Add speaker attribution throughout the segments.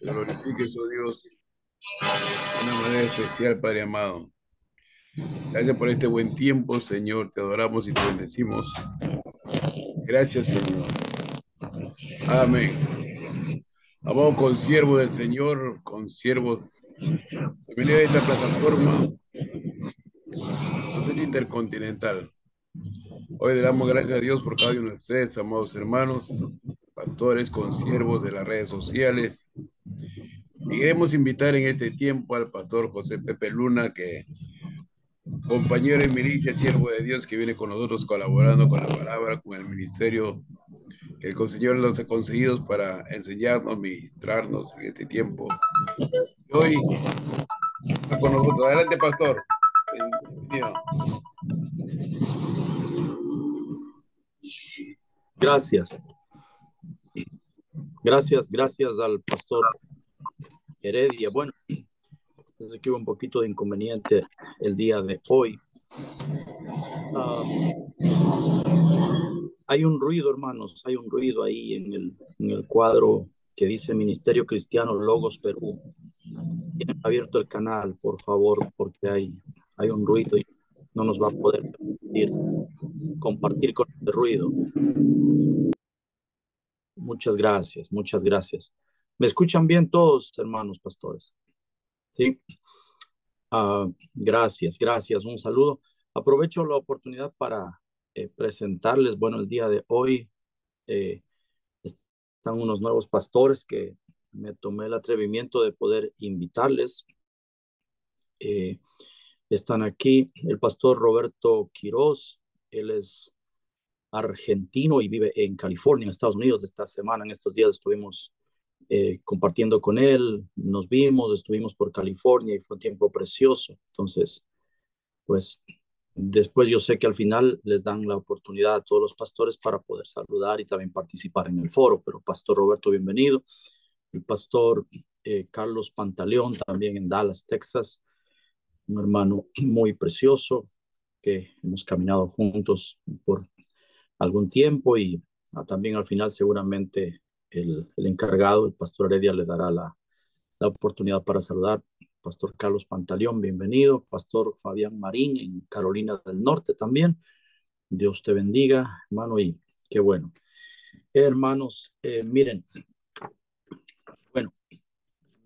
Speaker 1: Te glorifiques, oh Dios, de una manera especial, Padre amado. Gracias por este buen tiempo, Señor. Te adoramos y te bendecimos. Gracias, Señor. Amén. Amado consiervo del Señor, consiervos, bienvenido a esta plataforma, Concepción Intercontinental. Hoy le damos gracias a Dios por cada uno de ustedes, amados hermanos, pastores, consiervos de las redes sociales. Y queremos invitar en este tiempo al pastor José Pepe Luna, que compañero en milicia, siervo de Dios, que viene con nosotros colaborando con la palabra, con el ministerio que el Señor nos ha conseguido para enseñarnos, ministrarnos en este tiempo. Hoy está con nosotros. Adelante, pastor. Bienvenido.
Speaker 2: Gracias. Gracias al pastor Heredia. Bueno, desde que hubo un poquito de inconveniente el día de hoy. Hay un ruido, hermanos, hay un ruido ahí en el cuadro que dice Ministerio Cristiano Logos Perú. Tienen abierto el canal, por favor, porque hay un ruido y no nos va a poder permitir compartir con este ruido. Muchas gracias, muchas gracias. ¿Me escuchan bien todos, hermanos pastores? Sí. Gracias. Un saludo. Aprovecho la oportunidad para presentarles, bueno, el día de hoy eh, están unos nuevos pastores que me tomé el atrevimiento de poder invitarles. Están aquí el pastor Roberto Quiroz. Él es argentino y vive en California, en Estados Unidos. Esta semana, en estos días, estuvimos compartiendo con él, nos vimos, estuvimos por California y fue un tiempo precioso. Entonces, pues después yo sé que al final les dan la oportunidad a todos los pastores para poder saludar y también participar en el foro, pero Pastor Roberto, bienvenido. El pastor Carlos Pantaleón, también en Dallas, Texas, un hermano muy precioso que hemos caminado juntos por algún tiempo y también al final seguramente el encargado, el pastor Heredia, le dará la oportunidad para saludar. Pastor Carlos Pantaleón, bienvenido. Pastor Fabián Marín en Carolina del Norte también. Dios te bendiga, hermano, y qué bueno. Hermanos, miren, bueno,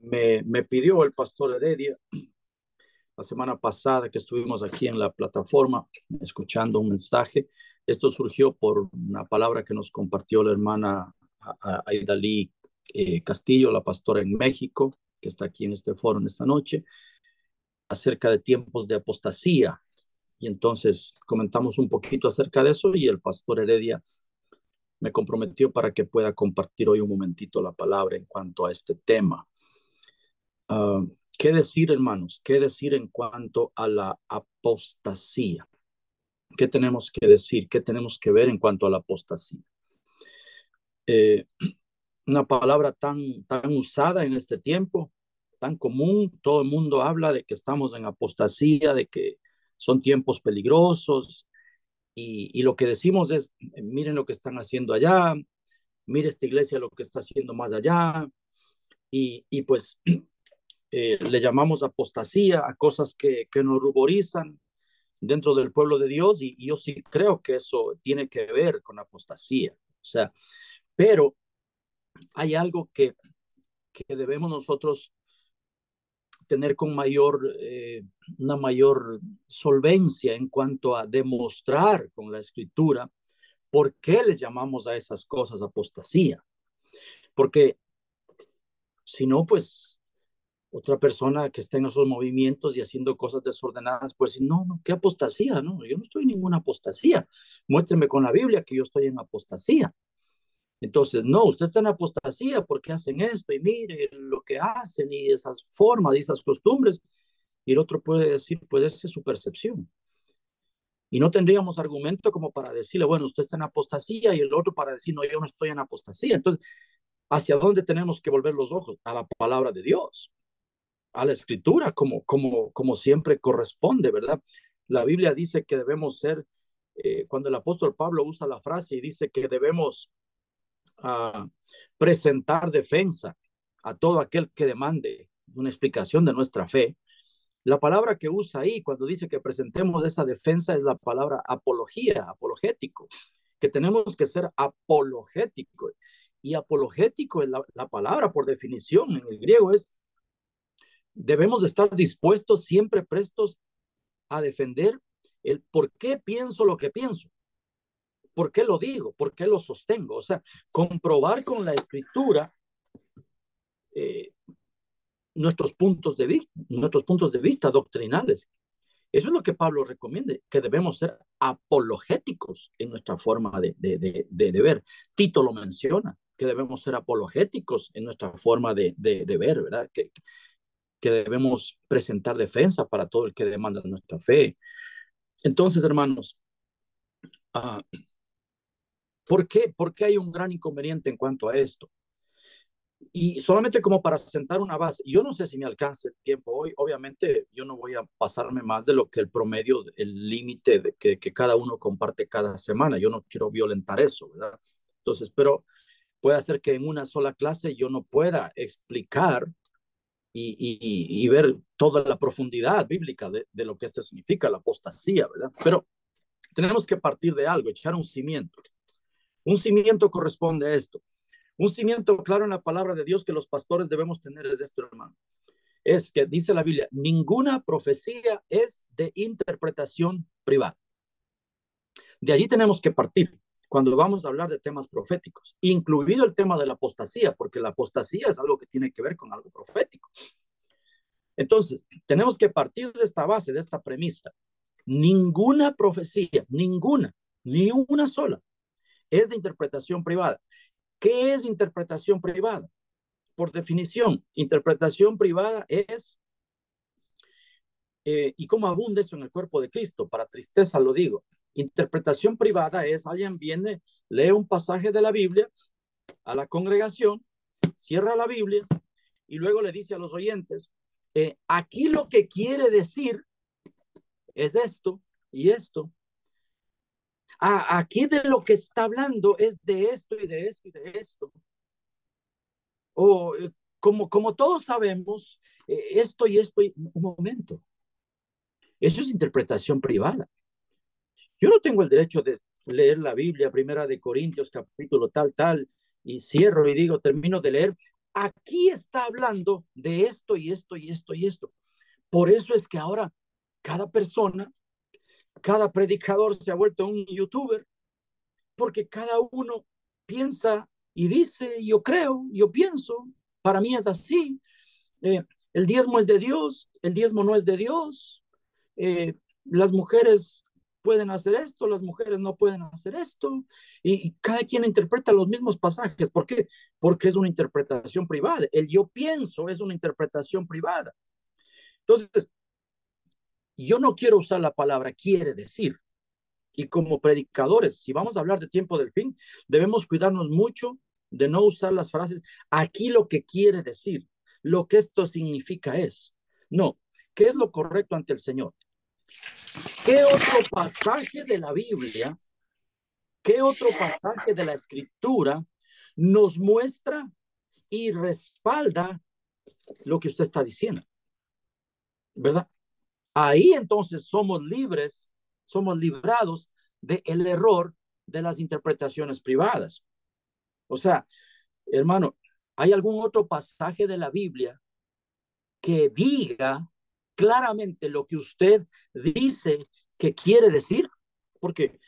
Speaker 2: me pidió el pastor Heredia la semana pasada que estuvimos aquí en la plataforma escuchando un mensaje. Esto surgió por una palabra que nos compartió la hermana Aidalí Castillo, la pastora en México, que está aquí en este foro en esta noche, acerca de tiempos de apostasía. Y entonces comentamos un poquito acerca de eso y el pastor Heredia me comprometió para que pueda compartir hoy un momentito la palabra en cuanto a este tema. ¿Qué decir, hermanos? ¿Qué decir en cuanto a la apostasía? ¿Qué tenemos que decir? ¿Qué tenemos que ver en cuanto a la apostasía? Una palabra tan usada en este tiempo, tan común, todo el mundo habla de que estamos en apostasía, de que son tiempos peligrosos, y lo que decimos es, miren lo que están haciendo allá, mire esta iglesia lo que está haciendo más allá, y pues le llamamos apostasía a cosas que nos ruborizan dentro del pueblo de Dios, y yo sí creo que eso tiene que ver con apostasía, o sea, pero hay algo que debemos nosotros tener con una mayor solvencia en cuanto a demostrar con la escritura por qué les llamamos a esas cosas apostasía. Porque si no, pues otra persona que esté en esos movimientos y haciendo cosas desordenadas, pues no, qué apostasía, no, yo no estoy en ninguna apostasía. Muéstreme con la Biblia que yo estoy en apostasía. Entonces, no, usted está en apostasía porque hacen esto y mire lo que hacen y esas formas y esas costumbres. Y el otro puede decir, pues esa es su percepción. Y no tendríamos argumento como para decirle, bueno, usted está en apostasía y el otro para decir, no, yo no estoy en apostasía. Entonces, ¿hacia dónde tenemos que volver los ojos? A la palabra de Dios, a la escritura, como siempre corresponde, ¿verdad? La Biblia dice que debemos ser, cuando el apóstol Pablo usa la frase y dice que debemos presentar defensa a todo aquel que demande una explicación de nuestra fe. La palabra que usa ahí cuando dice que presentemos esa defensa es la palabra apología, apologético, que tenemos que ser apologético. Y apologético es la palabra por definición en el griego es, debemos de estar dispuestos, siempre prestos a defender el por qué pienso lo que pienso, por qué lo digo, por qué lo sostengo. O sea, comprobar con la escritura eh, nuestros puntos de vista doctrinales. Eso es lo que Pablo recomienda, que debemos ser apologéticos en nuestra forma de ver. Tito lo menciona, que debemos ser apologéticos en nuestra forma de ver, ¿verdad? Que debemos presentar defensa para todo el que demanda nuestra fe. Entonces, hermanos, ¿por qué hay un gran inconveniente en cuanto a esto? Y solamente como para sentar una base, yo no sé si me alcance el tiempo hoy, obviamente yo no voy a pasarme más de lo que el promedio, el límite que cada uno comparte cada semana, yo no quiero violentar eso, ¿verdad? Entonces, pero puede ser que en una sola clase yo no pueda explicar y ver toda la profundidad bíblica de lo que esto significa, la apostasía, ¿verdad? Pero tenemos que partir de algo, echar un cimiento. Un cimiento corresponde a esto. Un cimiento claro en la palabra de Dios que los pastores debemos tener es esto, hermano. Es que dice la Biblia, ninguna profecía es de interpretación privada. De allí tenemos que partir cuando vamos a hablar de temas proféticos, incluido el tema de la apostasía, porque la apostasía es algo que tiene que ver con algo profético. Entonces, tenemos que partir de esta base, de esta premisa. Ninguna profecía, ninguna, ni una sola, es de interpretación privada. ¿Qué es interpretación privada? Por definición, interpretación privada es, y cómo abunda eso en el cuerpo de Cristo, para tristeza lo digo, interpretación privada es alguien viene, lee un pasaje de la Biblia a la congregación, cierra la Biblia y luego le dice a los oyentes, aquí lo que quiere decir es esto y esto. Aquí de lo que está hablando es de esto y de esto y de esto. O como todos sabemos, esto y esto, y, un momento. Eso es interpretación privada. Yo no tengo el derecho de leer la Biblia, primera de Corintios, capítulo tal, tal, y cierro y digo, termino de leer. Aquí está hablando de esto y esto y esto y esto. Por eso es que ahora cada persona, cada predicador se ha vuelto un youtuber, porque cada uno piensa y dice, yo creo, yo pienso, para mí es así. El diezmo es de Dios, el diezmo no es de Dios. Las mujeres pueden hacer esto, las mujeres no pueden hacer esto, y cada quien interpreta los mismos pasajes. ¿Por qué? Porque es una interpretación privada. El yo pienso es una interpretación privada. Entonces, yo no quiero usar la palabra quiere decir. Y como predicadores, si vamos a hablar de tiempo del fin, debemos cuidarnos mucho de no usar las frases aquí lo que quiere decir, lo que esto significa es. No, ¿qué es lo correcto ante el Señor? ¿Qué otro pasaje de la Biblia, qué otro pasaje de la Escritura nos muestra y respalda lo que usted está diciendo? ¿Verdad? Ahí entonces somos libres, somos librados del error de las interpretaciones privadas. O sea, hermano, ¿hay algún otro pasaje de la Biblia que diga claramente lo que usted dice que quiere decir? Porque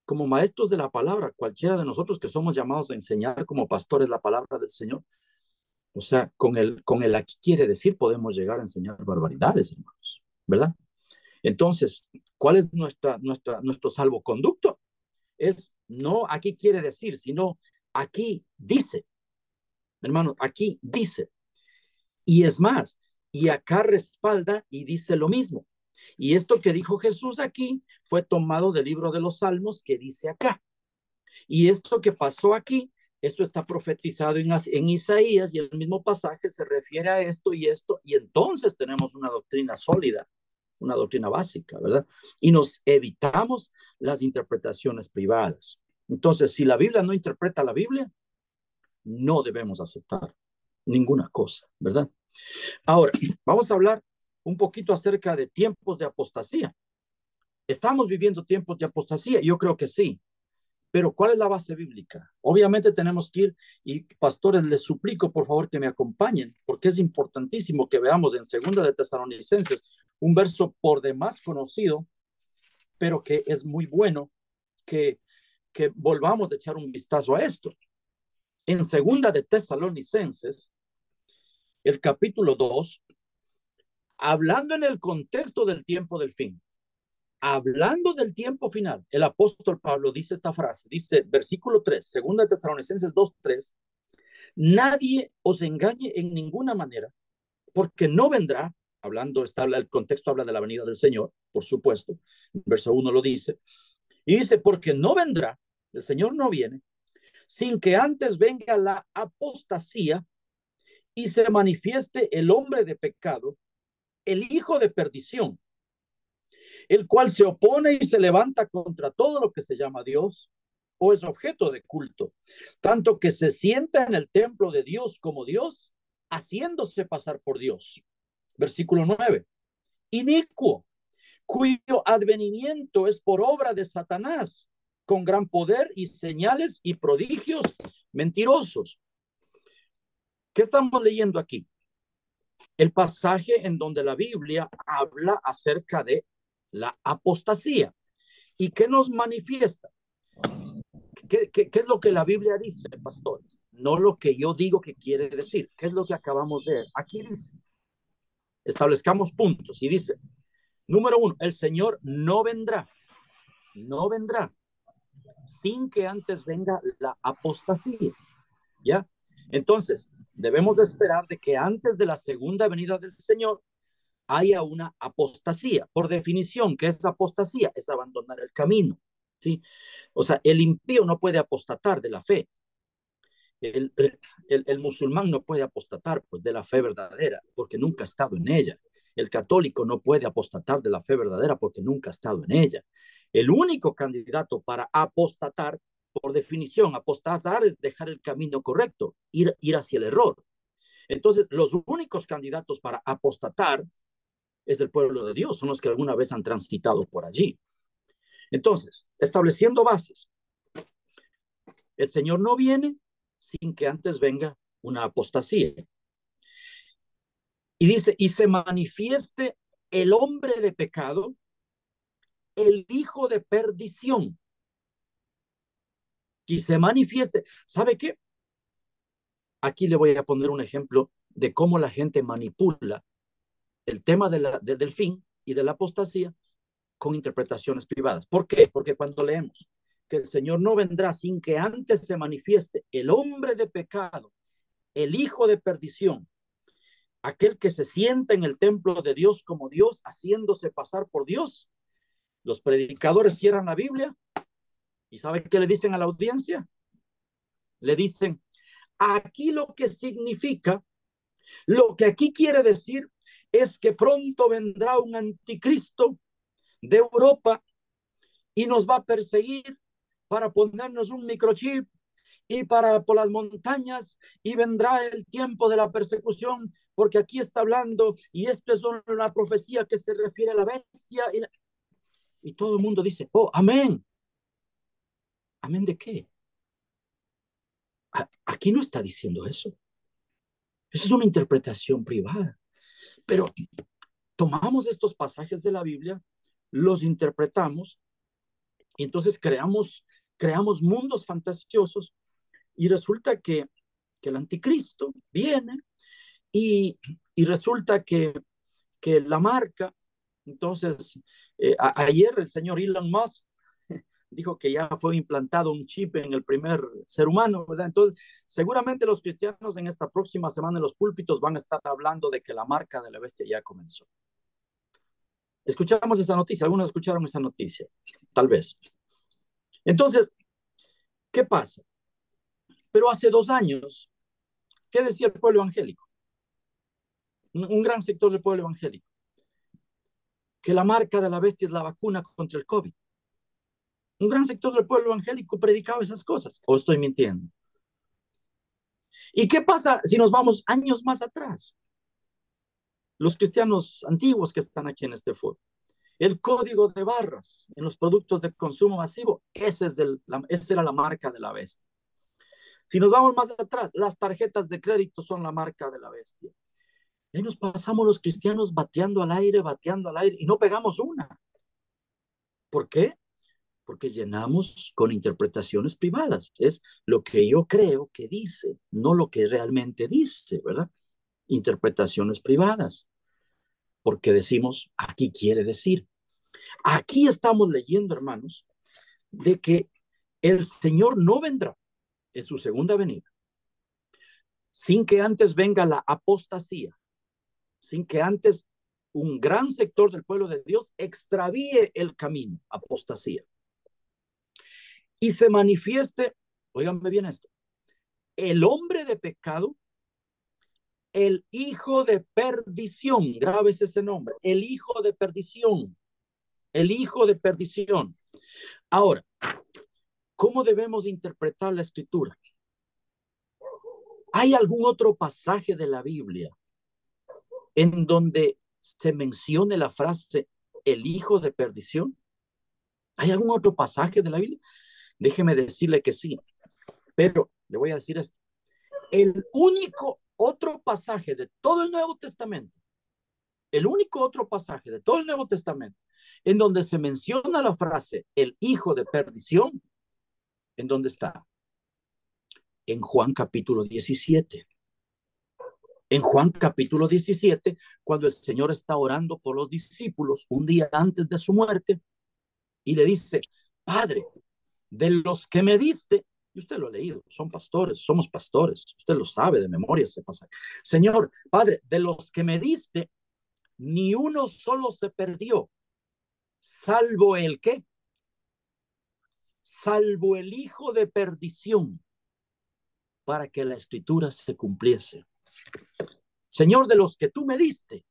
Speaker 2: como maestros de la palabra, cualquiera de nosotros que somos llamados a enseñar como pastores la palabra del Señor, o sea, con el aquí quiere decir podemos llegar a enseñar barbaridades, hermanos, ¿verdad? Entonces, ¿cuál es nuestro salvoconducto? Es no aquí quiere decir, sino aquí dice, hermano, aquí dice. Y es más, y acá respalda y dice lo mismo. Y esto que dijo Jesús aquí fue tomado del libro de los Salmos que dice acá. Y esto que pasó aquí, esto está profetizado en Isaías y el mismo pasaje se refiere a esto, y entonces tenemos una doctrina sólida, una doctrina básica, ¿verdad? Y nos evitamos las interpretaciones privadas. Entonces, si la Biblia no interpreta la Biblia, no debemos aceptar. ninguna cosa, ¿verdad? Ahora, vamos a hablar un poquito acerca de tiempos de apostasía. ¿Estamos viviendo tiempos de apostasía? Yo creo que sí. Pero ¿cuál es la base bíblica? Obviamente tenemos que ir, y pastores, les suplico por favor que me acompañen, porque es importantísimo que veamos en Segunda de Tesalonicenses un verso por demás conocido, pero que es muy bueno que, que volvamos a echar un vistazo a esto. En Segunda de Tesalonicenses, el capítulo 2, hablando en el contexto del tiempo del fin, hablando del tiempo final, el apóstol Pablo dice esta frase, dice versículo 3, Segunda de Tesalonicenses 2:3, nadie os engañe en ninguna manera, porque no vendrá, hablando, el contexto habla de la venida del Señor, por supuesto, verso 1 lo dice, y dice, porque no vendrá, el Señor no viene, sin que antes venga la apostasía y se manifieste el hombre de pecado, el hijo de perdición, el cual se opone y se levanta contra todo lo que se llama Dios o es objeto de culto, tanto que se sienta en el templo de Dios como Dios, haciéndose pasar por Dios. Versículo 9. Inicuo, cuyo advenimiento es por obra de Satanás, con gran poder y señales y prodigios mentirosos. ¿Qué estamos leyendo aquí? El pasaje en donde la Biblia habla acerca de la apostasía. ¿Y qué nos manifiesta? ¿Qué es lo que la Biblia dice, pastor? No lo que yo digo que quiere decir. ¿Qué es lo que acabamos de ver? Aquí dice, establezcamos puntos y dice, número 1, el Señor no vendrá sin que antes venga la apostasía, ¿ya? Entonces, debemos de esperar de que antes de la segunda venida del Señor haya una apostasía. Por definición, ¿qué es apostasía? Es abandonar el camino, ¿sí? O sea, el impío no puede apostatar de la fe. El musulmán no puede apostatar pues de la fe verdadera porque nunca ha estado en ella. El católico no puede apostatar de la fe verdadera porque nunca ha estado en ella. El único candidato para apostatar, por definición, apostatar es dejar el camino correcto, ir hacia el error. Entonces, los únicos candidatos para apostatar es el pueblo de Dios, son los que alguna vez han transitado por allí. Entonces, estableciendo bases, el Señor no viene sin que antes venga una apostasía. Y dice, y se manifieste el hombre de pecado, el hijo de perdición, y se manifieste. ¿Sabe qué? Aquí le voy a poner un ejemplo de cómo la gente manipula el tema del fin y de la apostasía con interpretaciones privadas. ¿Por qué? Porque cuando leemos que el Señor no vendrá sin que antes se manifieste el hombre de pecado, el hijo de perdición, aquel que se sienta en el templo de Dios como Dios, haciéndose pasar por Dios, los predicadores cierran la Biblia y ¿saben qué le dicen a la audiencia? Le dicen, aquí lo que significa, lo que aquí quiere decir es que pronto vendrá un anticristo de Europa y nos va a perseguir para ponernos un microchip y para por las montañas y vendrá el tiempo de la persecución porque aquí está hablando y esto es una profecía que se refiere a la bestia y todo el mundo dice, oh, amén. ¿Amén de qué? Aquí no está diciendo eso. Eso es una interpretación privada. Pero tomamos estos pasajes de la Biblia, los interpretamos y entonces creamos mundos fantasiosos y resulta que el anticristo viene y resulta que la marca, entonces, ayer el señor Elon Musk dijo que ya fue implantado un chip en el primer ser humano, ¿verdad? Entonces, seguramente los cristianos en esta próxima semana en los púlpitos van a estar hablando de que la marca de la bestia ya comenzó. Escuchamos esa noticia, algunos escucharon esa noticia, tal vez. Entonces, ¿qué pasa? Pero hace 2 años, ¿qué decía el pueblo evangélico? Un gran sector del pueblo evangélico, que la marca de la bestia es la vacuna contra el COVID. Un gran sector del pueblo evangélico predicaba esas cosas, o estoy mintiendo. ¿Y qué pasa si nos vamos años más atrás? Los cristianos antiguos que están aquí en este foro. El código de barras en los productos de consumo masivo, esa era la marca de la bestia. Si nos vamos más atrás, las tarjetas de crédito son la marca de la bestia. Y nos pasamos los cristianos bateando al aire y no pegamos una. ¿Por qué? Porque llenamos con interpretaciones privadas. Es lo que yo creo que dice, no lo que realmente dice, ¿verdad? Interpretaciones privadas. Porque decimos, aquí quiere decir. Aquí estamos leyendo, hermanos, de que el Señor no vendrá en su segunda venida sin que antes venga la apostasía, sin que antes un gran sector del pueblo de Dios extravíe el camino, apostasía, y se manifieste, óiganme bien esto, el hombre de pecado, el hijo de perdición, grabes ese nombre, el hijo de perdición, el hijo de perdición. Ahora, ¿cómo debemos interpretar la escritura? ¿Hay algún otro pasaje de la Biblia en donde se mencione la frase el hijo de perdición? ¿Hay algún otro pasaje de la Biblia? Déjeme decirle que sí, pero le voy a decir esto. El único otro pasaje de todo el Nuevo Testamento, el único otro pasaje de todo el Nuevo Testamento en donde se menciona la frase el hijo de perdición, ¿en dónde está? En Juan capítulo 17. En Juan capítulo 17, cuando el Señor está orando por los discípulos un día antes de su muerte y le dice, Padre, de los que me diste, y usted lo ha leído, son pastores, somos pastores, usted lo sabe de memoria ese pasaje. Señor, Padre, de los que me diste, ni uno solo se perdió, salvo el qué, salvo el hijo de perdición, para que la escritura se cumpliese. Señor, de los que tú me diste,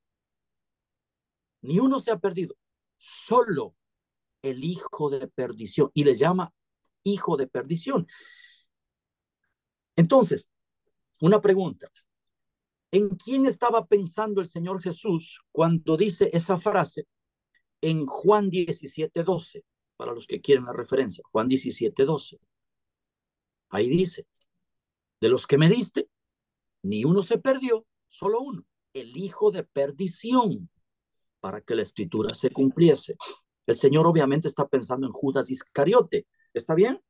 Speaker 2: ni uno se ha perdido, solo el hijo de perdición, y le llama hijo de perdición. Entonces, una pregunta, ¿en quién estaba pensando el Señor Jesús cuando dice esa frase en Juan 17:12? Para los que quieren la referencia, Juan 17:12. Ahí dice, de los que me diste, ni uno se perdió, solo uno, el hijo de perdición, para que la escritura se cumpliese. El Señor obviamente está pensando en Judas Iscariote. ¿Está bien?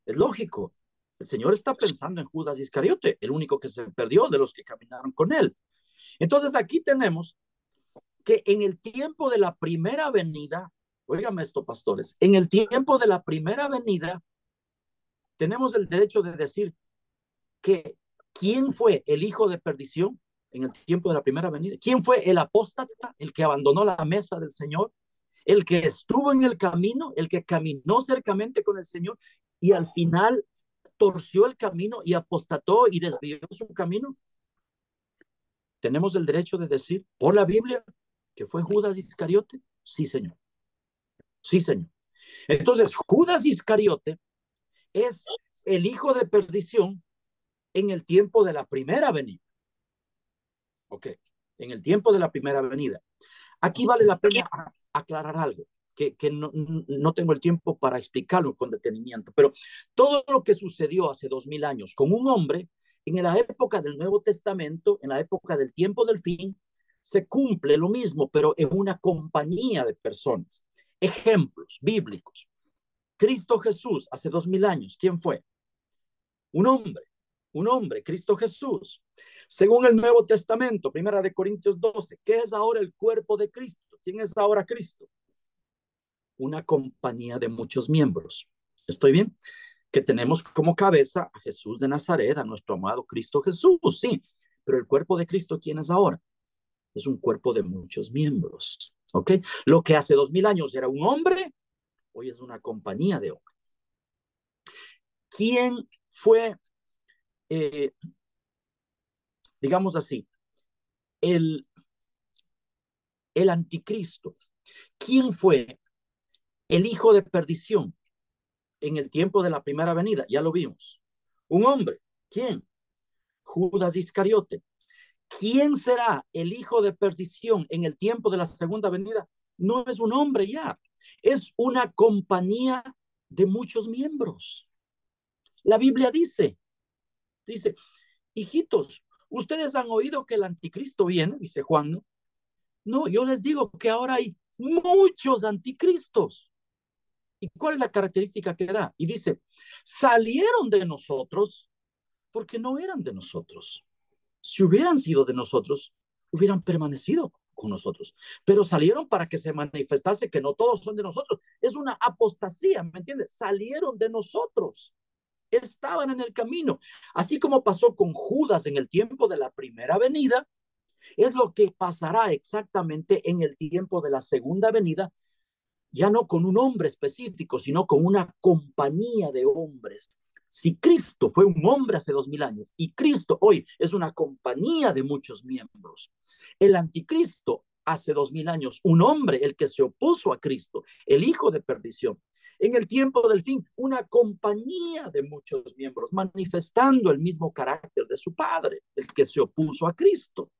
Speaker 2: Es lógico. El Señor está pensando en Judas Iscariote, el único que se perdió de los que caminaron con él. Entonces aquí tenemos que en el tiempo de la primera venida, óigame esto, pastores, en el tiempo de la primera venida, tenemos el derecho de decir que quién fue el hijo de perdición en el tiempo de la primera venida, quién fue el apóstata, el que abandonó la mesa del Señor, el que estuvo en el camino, el que caminó cercamente con el Señor y al final torció el camino y apostató y desvió su camino. Tenemos el derecho de decir por la Biblia que fue Judas Iscariote. Sí, Señor. Sí, Señor. Entonces, Judas Iscariote es el hijo de perdición en el tiempo de la primera venida. Ok, en el tiempo de la primera venida. Aquí vale la pena aclarar algo, que no tengo el tiempo para explicarlo con detenimiento, pero todo lo que sucedió hace 2000 años con un hombre, en la época del Nuevo Testamento, en la época del tiempo del fin, se cumple lo mismo, pero en una compañía de personas. Ejemplos bíblicos. Cristo Jesús, hace 2000 años, ¿quién fue? Un hombre, Cristo Jesús. Según el Nuevo Testamento, Primera de Corintios 12, ¿qué es ahora el cuerpo de Cristo? ¿Quién es ahora Cristo? Una compañía de muchos miembros. ¿Estoy bien? Que tenemos como cabeza a Jesús de Nazaret, a nuestro amado Cristo Jesús, sí, pero el cuerpo de Cristo, ¿quién es ahora? Es un cuerpo de muchos miembros, ¿ok? Lo que hace 2000 años era un hombre, hoy es una compañía de hombres. ¿Quién fue, digamos así, el anticristo? ¿Quién fue el hijo de perdición en el tiempo de la primera venida? Ya lo vimos. Un hombre. ¿Quién? Judas Iscariote. ¿Quién será el hijo de perdición en el tiempo de la segunda venida? No es un hombre ya, es una compañía de muchos miembros. La Biblia dice, hijitos, ustedes han oído que el anticristo viene, dice Juan, ¿no? No, yo les digo que ahora hay muchos anticristos. ¿Y cuál es la característica que da? Y dice, salieron de nosotros porque no eran de nosotros. Si hubieran sido de nosotros, hubieran permanecido con nosotros. Pero salieron para que se manifestase que no todos son de nosotros. Es una apostasía, ¿me entiendes? Salieron de nosotros. Estaban en el camino. Así como pasó con Judas en el tiempo de la primera venida, es lo que pasará exactamente en el tiempo de la segunda venida, ya no con un hombre específico, sino con una compañía de hombres. Si Cristo fue un hombre hace 2000 años y Cristo hoy es una compañía de muchos miembros, el anticristo hace 2000 años, un hombre, el que se opuso a Cristo, el hijo de perdición, en el tiempo del fin, una compañía de muchos miembros, manifestando el mismo carácter de su padre, el que se opuso a Cristo.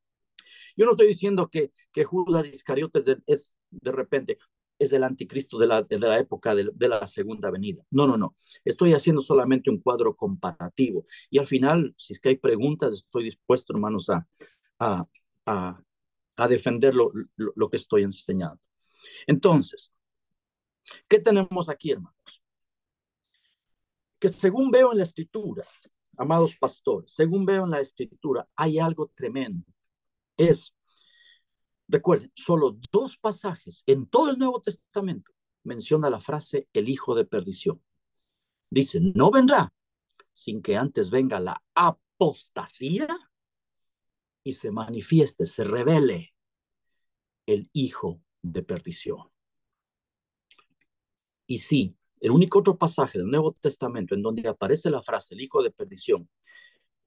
Speaker 2: Yo no estoy diciendo que Judas Iscariote es de repente, es el anticristo de la época de la segunda venida. No, no, no. Estoy haciendo solamente un cuadro comparativo. Y al final, si es que hay preguntas, estoy dispuesto, hermanos, a, a, a defender lo que estoy enseñando. Entonces, ¿qué tenemos aquí, hermanos? Que según veo en la escritura, amados pastores, según veo en la escritura, hay algo tremendo. Recuerden, solo 2 pasajes en todo el Nuevo Testamento menciona la frase el hijo de perdición. Dice, no vendrá sin que antes venga la apostasía y se manifieste, se revele el hijo de perdición. Y sí, el único otro pasaje del Nuevo Testamento en donde aparece la frase el hijo de perdición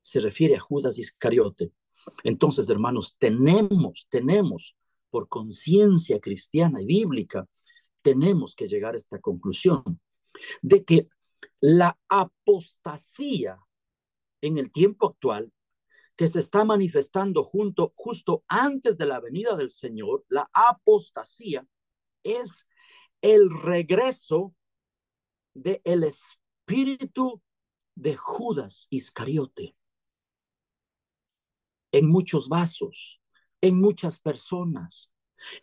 Speaker 2: se refiere a Judas Iscariote. Entonces, hermanos, tenemos por conciencia cristiana y bíblica, tenemos que llegar a esta conclusión de que la apostasía en el tiempo actual que se está manifestando justo antes de la venida del Señor, la apostasía es el regreso del espíritu de Judas Iscariote en muchos vasos, en muchas personas,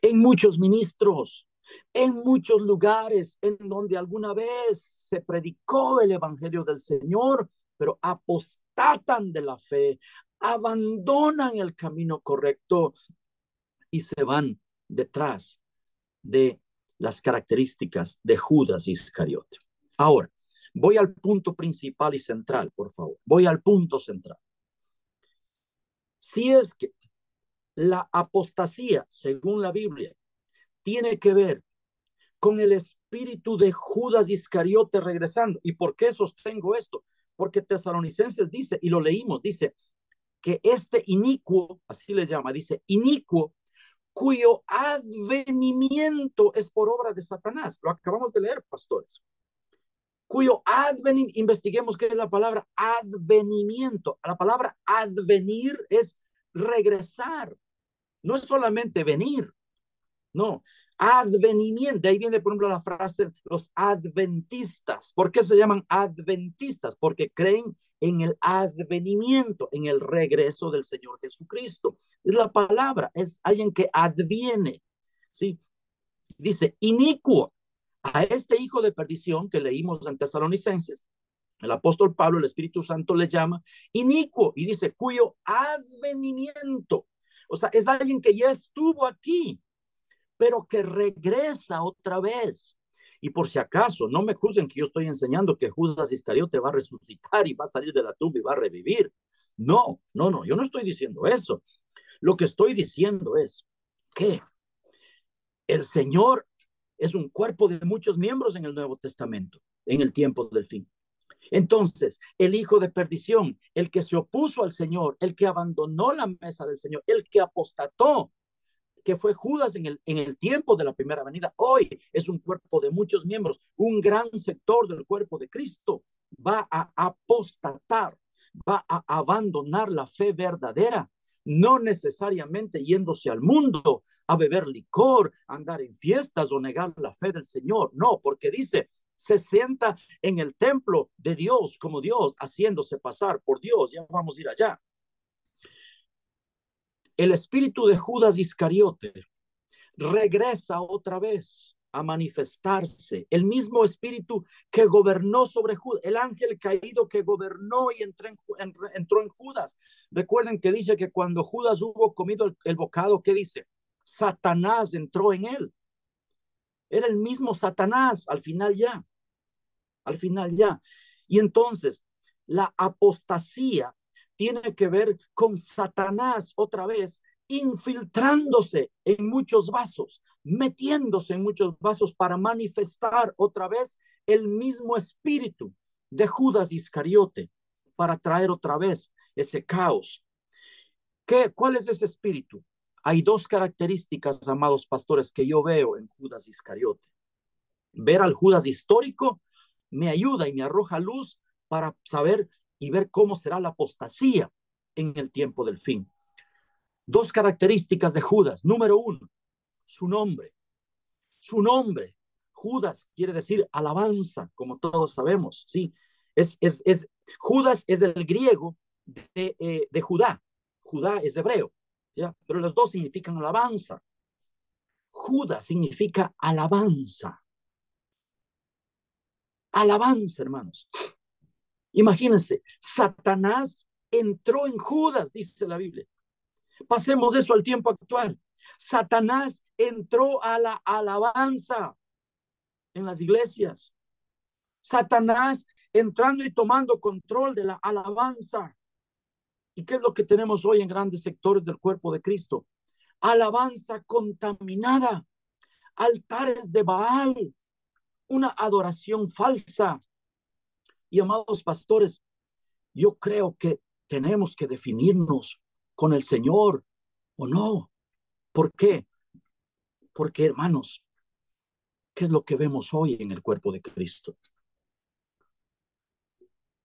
Speaker 2: en muchos ministros, en muchos lugares en donde alguna vez se predicó el evangelio del Señor, pero apostatan de la fe, abandonan el camino correcto y se van detrás de las características de Judas Iscariote. Ahora, voy al punto principal y central, por favor. Voy al punto central. Si es que la apostasía, según la Biblia, tiene que ver con el espíritu de Judas Iscariote regresando. ¿Y por qué sostengo esto? Porque Tesalonicenses dice, y lo leímos, dice que este inicuo, así le llama, dice inicuo, cuyo advenimiento es por obra de Satanás. Lo acabamos de leer, pastores. Cuyo advenimiento, investiguemos qué es la palabra advenimiento. La palabra advenir es regresar. No es solamente venir, no, advenimiento. De ahí viene, por ejemplo, la frase los adventistas. ¿Por qué se llaman adventistas? Porque creen en el advenimiento, en el regreso del Señor Jesucristo. Es la palabra, es alguien que adviene, ¿sí? Dice, inicuo, a este hijo de perdición que leímos en Tesalonicenses, el apóstol Pablo, el Espíritu Santo le llama inicuo y dice, cuyo advenimiento. O sea, es alguien que ya estuvo aquí, pero que regresa otra vez. Y por si acaso, no me juzguen que yo estoy enseñando que Judas Iscariote va a resucitar y va a salir de la tumba y va a revivir. No, no, no, yo no estoy diciendo eso. Lo que estoy diciendo es que el Señor es un cuerpo de muchos miembros en el Nuevo Testamento, en el tiempo del fin. Entonces, el hijo de perdición, el que se opuso al Señor, el que abandonó la mesa del Señor, el que apostató, que fue Judas en el tiempo de la primera venida, hoy es un cuerpo de muchos miembros, un gran sector del cuerpo de Cristo va a apostatar, va a abandonar la fe verdadera, no necesariamente yéndose al mundo a beber licor, andar en fiestas o negar la fe del Señor. No, porque dice, se sienta en el templo de Dios como Dios, haciéndose pasar por Dios. Ya vamos a ir allá. El espíritu de Judas Iscariote regresa otra vez a manifestarse. El mismo espíritu que gobernó sobre Judas, el ángel caído que gobernó y entró en Judas. Recuerden que dice que cuando Judas hubo comido el bocado, ¿qué dice? Satanás entró en él. Era el mismo Satanás al final ya. Al final ya. Y entonces, la apostasía tiene que ver con Satanás otra vez infiltrándose en muchos vasos, metiéndose en muchos vasos para manifestar otra vez el mismo espíritu de Judas Iscariote, para traer otra vez ese caos. ¿Cuál es ese espíritu? Hay dos características, amados pastores, que yo veo en Judas Iscariote. Ver al Judas histórico me ayuda y me arroja luz para saber y ver cómo será la apostasía en el tiempo del fin. Dos características de Judas. Número uno, su nombre. Su nombre. Judas quiere decir alabanza, como todos sabemos. ¿Sí? Judas es el griego de Judá. Judá es hebreo, ¿ya? Pero los dos significan alabanza. Judas significa alabanza. Alabanza, hermanos. Imagínense, Satanás entró en Judas, dice la Biblia. Pasemos eso al tiempo actual. Satanás entró a la alabanza en las iglesias. Satanás entrando y tomando control de la alabanza. ¿Y qué es lo que tenemos hoy en grandes sectores del cuerpo de Cristo? Alabanza contaminada, altares de Baal, una adoración falsa. Y amados pastores, yo creo que tenemos que definirnos con el Señor o no. ¿Por qué? Porque, hermanos, ¿qué es lo que vemos hoy en el cuerpo de Cristo?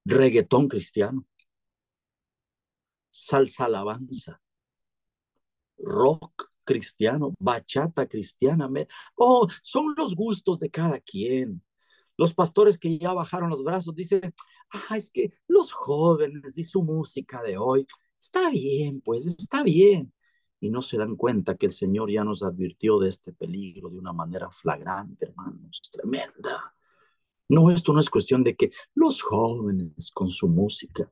Speaker 2: Reggaetón cristiano, salsa alabanza, rock cristiano, bachata cristiana. Oh, son los gustos de cada quien. Los pastores que ya bajaron los brazos dicen, es que los jóvenes y su música de hoy, está bien, pues está bien. Y no se dan cuenta que el Señor ya nos advirtió de este peligro de una manera flagrante, hermanos, tremenda. No, esto no es cuestión de que los jóvenes con su música,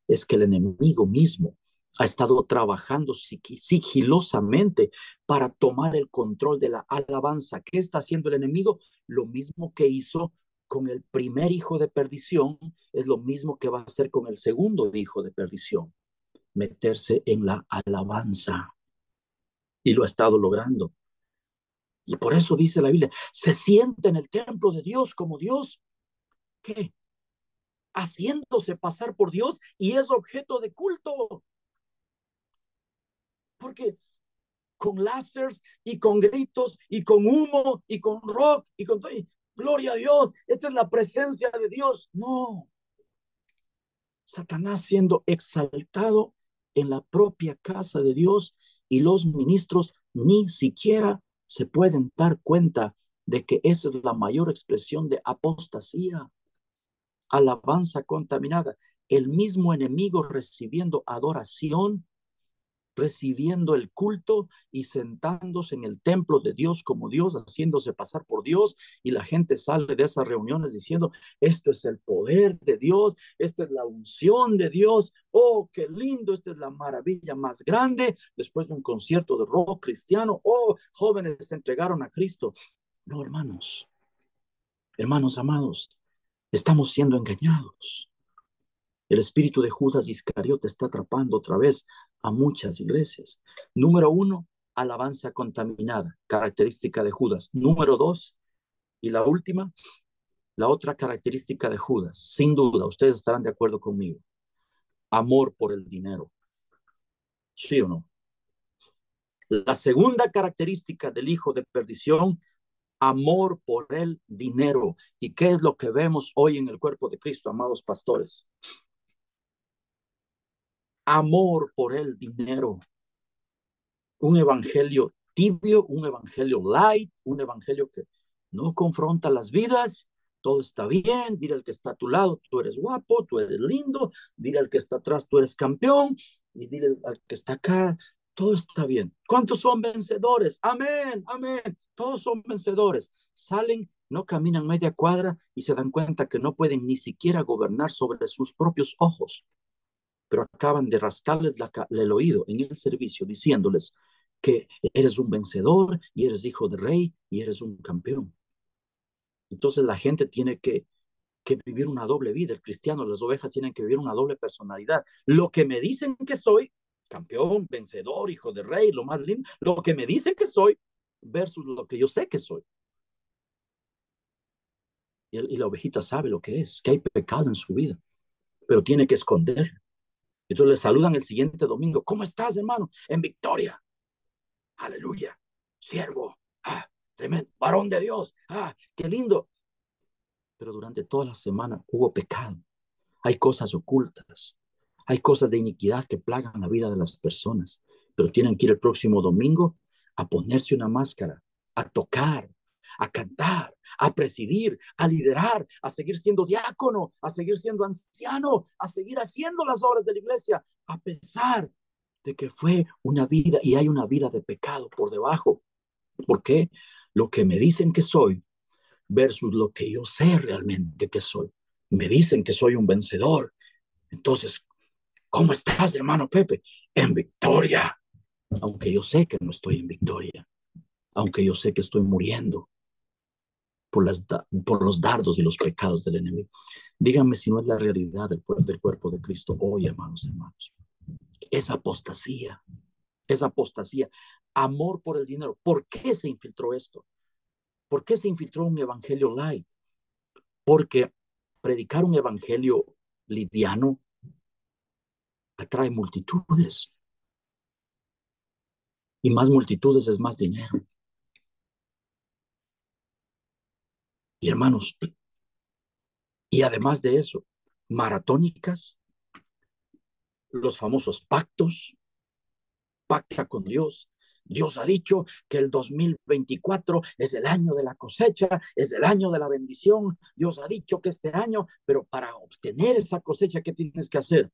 Speaker 2: es que el enemigo mismo ha estado trabajando sigilosamente para tomar el control de la alabanza. ¿Qué está haciendo el enemigo? Lo mismo que hizo con el primer hijo de perdición, es lo mismo que va a hacer con el segundo hijo de perdición, meterse en la alabanza. Y lo ha estado logrando. Y por eso dice la Biblia, se siente en el templo de Dios como Dios. ¿Qué? Haciéndose pasar por Dios y es objeto de culto. Porque con láseres y con gritos y con humo y con rock y con todo, gloria a Dios, esta es la presencia de Dios. No, Satanás siendo exaltado en la propia casa de Dios y los ministros ni siquiera se pueden dar cuenta de que esa es la mayor expresión de apostasía, alabanza contaminada, el mismo enemigo recibiendo adoración, recibiendo el culto y sentándose en el templo de Dios como Dios, haciéndose pasar por Dios, y la gente sale de esas reuniones diciendo, esto es el poder de Dios, esta es la unción de Dios, oh, qué lindo, esta es la maravilla más grande, después de un concierto de rock cristiano, oh, jóvenes se entregaron a Cristo. No, hermanos, hermanos amados, estamos siendo engañados. El espíritu de Judas Iscariote está atrapando otra vez a muchas iglesias. Número uno, alabanza contaminada, característica de Judas. Número dos, y la última, la otra característica de Judas, sin duda, ustedes estarán de acuerdo conmigo, amor por el dinero. ¿Sí o no? La segunda característica del hijo de perdición, amor por el dinero. ¿Y qué es lo que vemos hoy en el cuerpo de Cristo, amados pastores? amor por el dinero, un evangelio tibio, un evangelio light, un evangelio que no confronta las vidas. Todo está bien, dile al que está a tu lado, tú eres guapo, tú eres lindo, dile al que está atrás, tú eres campeón, y dile al que está acá, todo está bien. ¿Cuántos son vencedores? Amén, amén. Todos son vencedores. Salen, no caminan media cuadra y se dan cuenta que no pueden ni siquiera gobernar sobre sus propios ojos, pero acaban de rascarles el oído en el servicio diciéndoles que eres un vencedor y eres hijo de rey y eres un campeón. Entonces la gente tiene que vivir una doble vida. El cristiano, las ovejas tienen que vivir una doble personalidad. Lo que me dicen que soy, campeón, vencedor, hijo de rey, lo más lindo, lo que me dicen que soy versus lo que yo sé que soy. Y la ovejita sabe lo que es, que hay pecado en su vida, pero tiene que esconderlo. Entonces le saludan el siguiente domingo. ¿Cómo estás, hermano? En victoria. Aleluya. Siervo. Ah, tremendo. Varón de Dios. Ah, qué lindo. Pero durante toda la semana hubo pecado. Hay cosas ocultas. Hay cosas de iniquidad que plagan la vida de las personas. Pero tienen que ir el próximo domingo a ponerse una máscara, a tocar, a cantar, a presidir, a liderar, a seguir siendo diácono, a seguir siendo anciano, a seguir haciendo las obras de la iglesia, a pesar de que fue una vida y hay una vida de pecado por debajo. ¿Por qué? Lo que me dicen que soy versus lo que yo sé realmente que soy. Me dicen que soy un vencedor. Entonces, ¿cómo estás, hermano Pepe? En victoria. Aunque yo sé que no estoy en victoria. Aunque yo sé que estoy muriendo por los dardos y los pecados del enemigo. Díganme si no es la realidad del cuerpo de Cristo hoy, amados hermanos. Es apostasía. Es apostasía. Amor por el dinero. ¿Por qué se infiltró esto? ¿Por qué se infiltró un evangelio light? Porque predicar un evangelio liviano atrae multitudes. Y más multitudes es más dinero. Y hermanos, y además de eso, maratónicas, los famosos pactos, pacta con Dios. Dios ha dicho que el 2024 es el año de la cosecha, es el año de la bendición. Dios ha dicho que este año, pero para obtener esa cosecha, ¿qué tienes que hacer?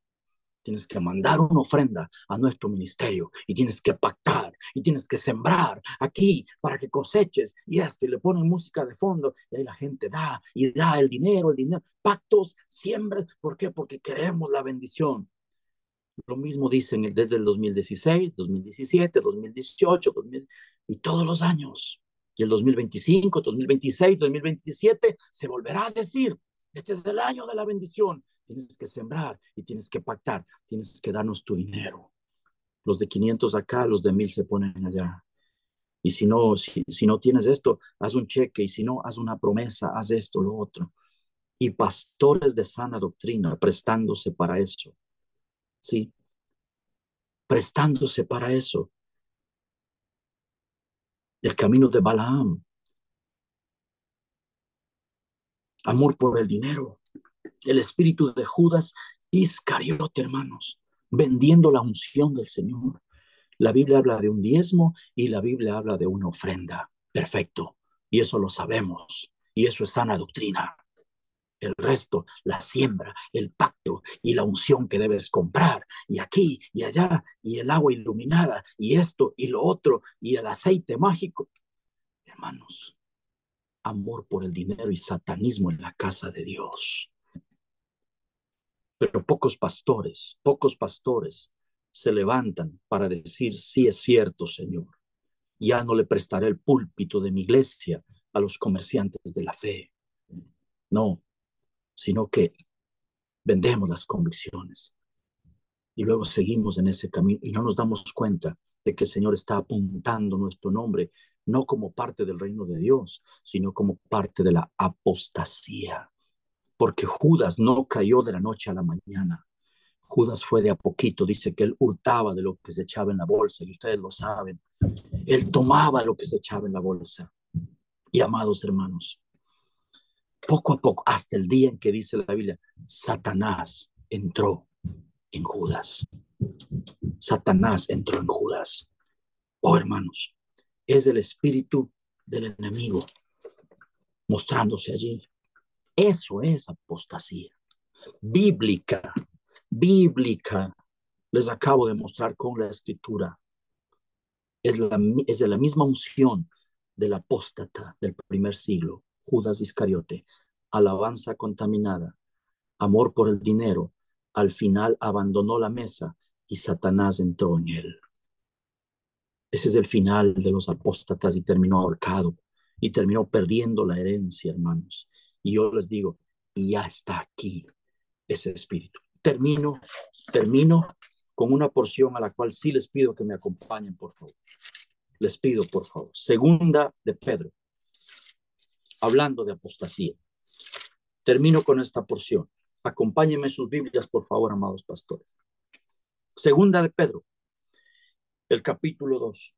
Speaker 2: Tienes que mandar una ofrenda a nuestro ministerio y tienes que pactar y tienes que sembrar aquí para que coseches y esto, y le ponen música de fondo y ahí la gente da y da el dinero, pactos, siembras. ¿Por qué? Porque queremos la bendición. Lo mismo dicen desde el 2016, 2017, 2018, 2000, y todos los años. Y el 2025, 2026, 2027 se volverá a decir, este es el año de la bendición. Tienes que sembrar y tienes que pactar, tienes que darnos tu dinero. Los de 500 acá, los de 1000 se ponen allá. Y si no tienes esto, haz un cheque. Y si no, haz una promesa, haz esto, lo otro. Y pastores de sana doctrina prestándose para eso. Sí, prestándose para eso. El camino de Balaam, amor por el dinero, el espíritu de Judas Iscariote, hermanos, vendiendo la unción del Señor. La Biblia habla de un diezmo y la Biblia habla de una ofrenda. Perfecto. Y eso lo sabemos. Y eso es sana doctrina. El resto, la siembra, el pacto y la unción que debes comprar, y aquí y allá, y el agua iluminada, y esto y lo otro, y el aceite mágico. Hermanos, amor por el dinero y satanismo en la casa de Dios. Pero pocos pastores se levantan para decir, sí es cierto, Señor. Ya no le prestaré el púlpito de mi iglesia a los comerciantes de la fe. No, sino que vendemos las convicciones y luego seguimos en ese camino y no nos damos cuenta de que el Señor está apuntando nuestro nombre no como parte del reino de Dios, sino como parte de la apostasía. Porque Judas no cayó de la noche a la mañana. Judas fue de a poquito, dice que él hurtaba de lo que se echaba en la bolsa, y ustedes lo saben. Él tomaba lo que se echaba en la bolsa. Y amados hermanos, poco a poco, hasta el día en que dice la Biblia, Satanás entró en Judas. Satanás entró en Judas. Oh, hermanos, es el espíritu del enemigo mostrándose allí. Eso es apostasía bíblica, bíblica. Les acabo de mostrar con la escritura. Es de la misma unción del apóstata del primer siglo, Judas Iscariote. Alabanza contaminada, amor por el dinero. Al final abandonó la mesa y Satanás entró en él. Ese es el final de los apóstatas y terminó ahorcado y terminó perdiendo la herencia, hermanos. Y yo les digo, y ya está aquí ese espíritu. Termino con una porción a la cual sí les pido que me acompañen, por favor. Les pido, por favor. Segunda de Pedro, hablando de apostasía. Termino con esta porción. Acompáñenme sus Biblias, por favor, amados pastores. Segunda de Pedro, el capítulo 2.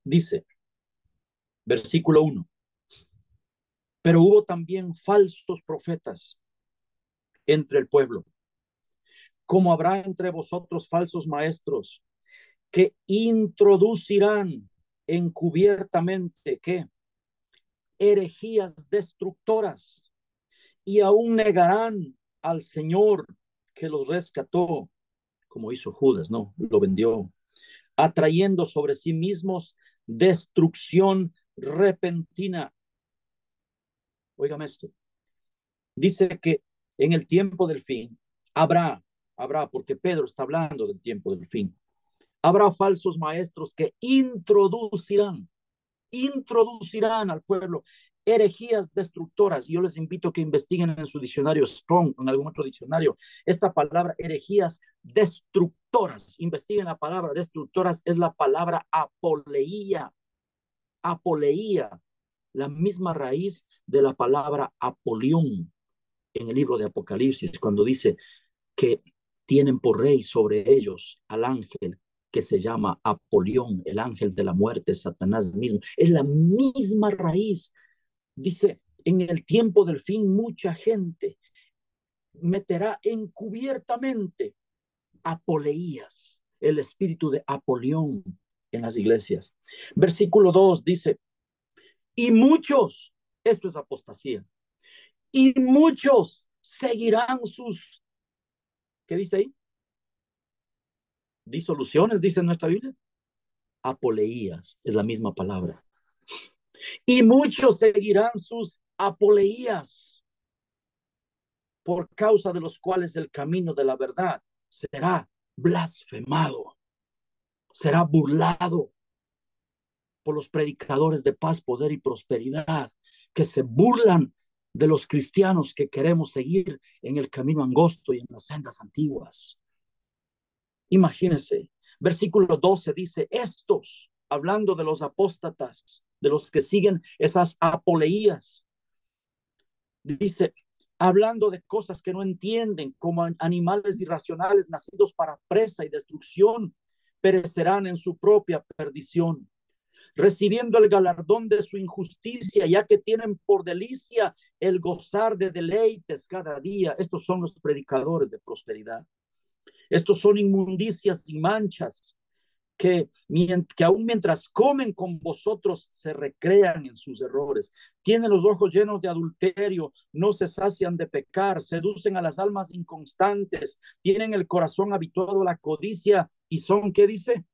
Speaker 2: Dice, versículo 1. Pero hubo también falsos profetas entre el pueblo, como habrá entre vosotros falsos maestros que introducirán encubiertamente, ¿qué? Herejías destructoras, y aún negarán al Señor que los rescató, como hizo Judas, ¿no? Lo vendió, atrayendo sobre sí mismos destrucción repentina. Óigame esto. Dice que en el tiempo del fin habrá, porque Pedro está hablando del tiempo del fin, habrá falsos maestros que introducirán al pueblo herejías destructoras. Yo les invito a que investiguen en su diccionario Strong, en algún otro diccionario, esta palabra herejías destructoras. Investiguen la palabra destructoras, es la palabra apoleía, la misma raíz de la palabra Apolión en el libro de Apocalipsis, cuando dice que tienen por rey sobre ellos al ángel que se llama Apolión, el ángel de la muerte, Satanás mismo. Es la misma raíz. Dice, en el tiempo del fin, mucha gente meterá encubiertamente apoleías, el espíritu de Apolión en las iglesias. Versículo 2 dice, y muchos, esto es apostasía, y muchos seguirán sus, ¿qué dice ahí? Disoluciones, dice en nuestra Biblia. Apoleías, es la misma palabra. Y muchos seguirán sus apoleías, por causa de los cuales el camino de la verdad será blasfemado, será burlado por los predicadores de paz, poder y prosperidad, que se burlan de los cristianos que queremos seguir en el camino angosto y en las sendas antiguas. Imagínense, versículo 12 dice, estos, hablando de los apóstatas, de los que siguen esas apoleías, dice, hablando de cosas que no entienden, como animales irracionales nacidos para presa y destrucción, perecerán en su propia perdición, recibiendo el galardón de su injusticia, ya que tienen por delicia el gozar de deleites cada día. Estos son los predicadores de prosperidad. Estos son inmundicias y manchas que aún mientras comen con vosotros se recrean en sus errores. Tienen los ojos llenos de adulterio, no se sacian de pecar, seducen a las almas inconstantes, tienen el corazón habituado a la codicia y son, ¿qué dice?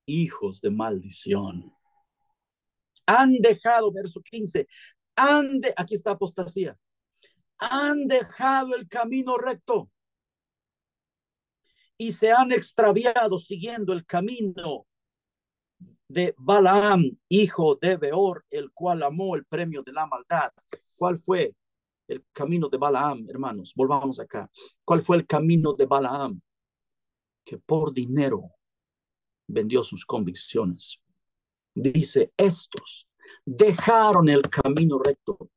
Speaker 2: Hijos de maldición. Han dejado, verso 15, aquí está apostasía, han dejado el camino recto y se han extraviado siguiendo el camino de Balaam, hijo de Beor, el cual amó el premio de la maldad. ¿Cuál fue el camino de Balaam, hermanos? Volvamos acá. ¿Cuál fue el camino de Balaam? Que por dinero vendió sus convicciones. Dice, estos dejaron el camino recto.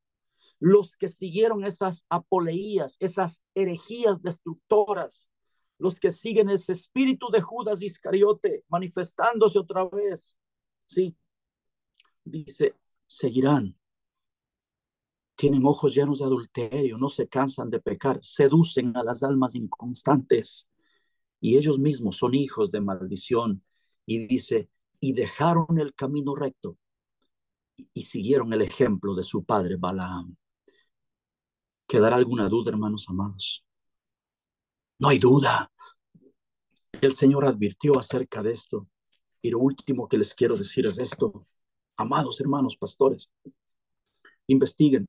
Speaker 2: Los que siguieron esas apoleías, esas herejías destructoras, los que siguen ese espíritu de Judas Iscariote manifestándose otra vez, sí, dice, seguirán Tienen ojos llenos de adulterio, no se cansan de pecar, seducen a las almas inconstantes y ellos mismos son hijos de maldición. Y dice, y dejaron el camino recto y siguieron el ejemplo de su padre Balaam. ¿Quedará alguna duda, hermanos amados? No hay duda. El Señor advirtió acerca de esto. Y lo último que les quiero decir es esto. Amados hermanos pastores, investiguen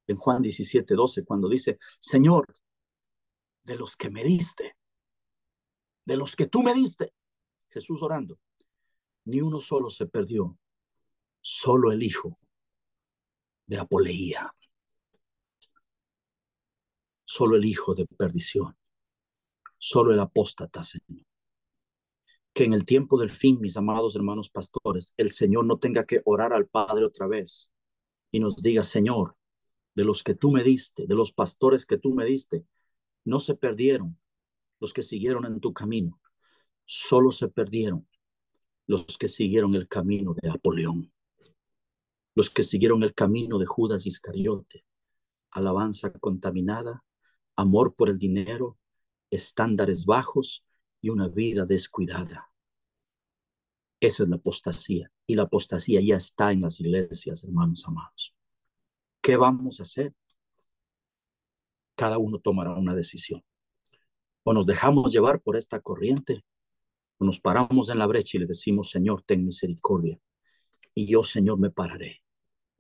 Speaker 2: en Juan 17:12 cuando dice, Señor, de los que me diste, de los que tú me diste, Jesús orando, ni uno solo se perdió, solo el hijo de apoleía, solo el hijo de perdición, solo el apóstata, Señor. Que en el tiempo del fin, mis amados hermanos pastores, el Señor no tenga que orar al Padre otra vez y nos diga, Señor, de los que tú me diste, de los pastores que tú me diste, no se perdieron los que siguieron en tu camino, solo se perdieron los que siguieron el camino de Apolión, los que siguieron el camino de Judas Iscariote, alabanza contaminada, amor por el dinero, estándares bajos y una vida descuidada. Eso es la apostasía. Y la apostasía ya está en las iglesias, hermanos amados. ¿Qué vamos a hacer? Cada uno tomará una decisión. O nos dejamos llevar por esta corriente, o nos paramos en la brecha y le decimos, Señor, ten misericordia. Y yo, Señor, me pararé.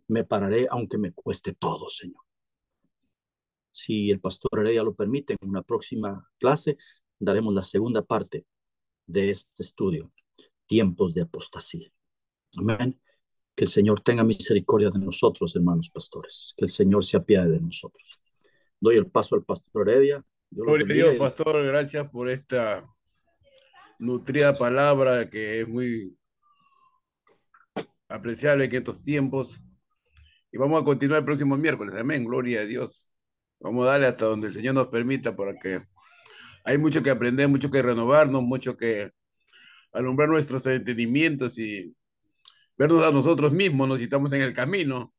Speaker 2: Me pararé aunque me cueste todo, Señor. Si el pastor Heredia lo permite, en una próxima clase daremos la segunda parte de este estudio, tiempos de apostasía. Amén. Que el Señor tenga misericordia de nosotros, hermanos pastores. Que el Señor se apiade de nosotros. Doy el paso al pastor Heredia. Dios los
Speaker 1: Gloria a
Speaker 2: bendiga.
Speaker 1: Dios, pastor. Gracias por esta nutrida palabra que es muy apreciable en estos tiempos. Y vamos a continuar el próximo miércoles. Amén. Gloria a Dios. Vamos a darle hasta donde el Señor nos permita, porque hay mucho que aprender, mucho que renovarnos, mucho que alumbrar nuestros entendimientos y vernos a nosotros mismos, nos estamos en el camino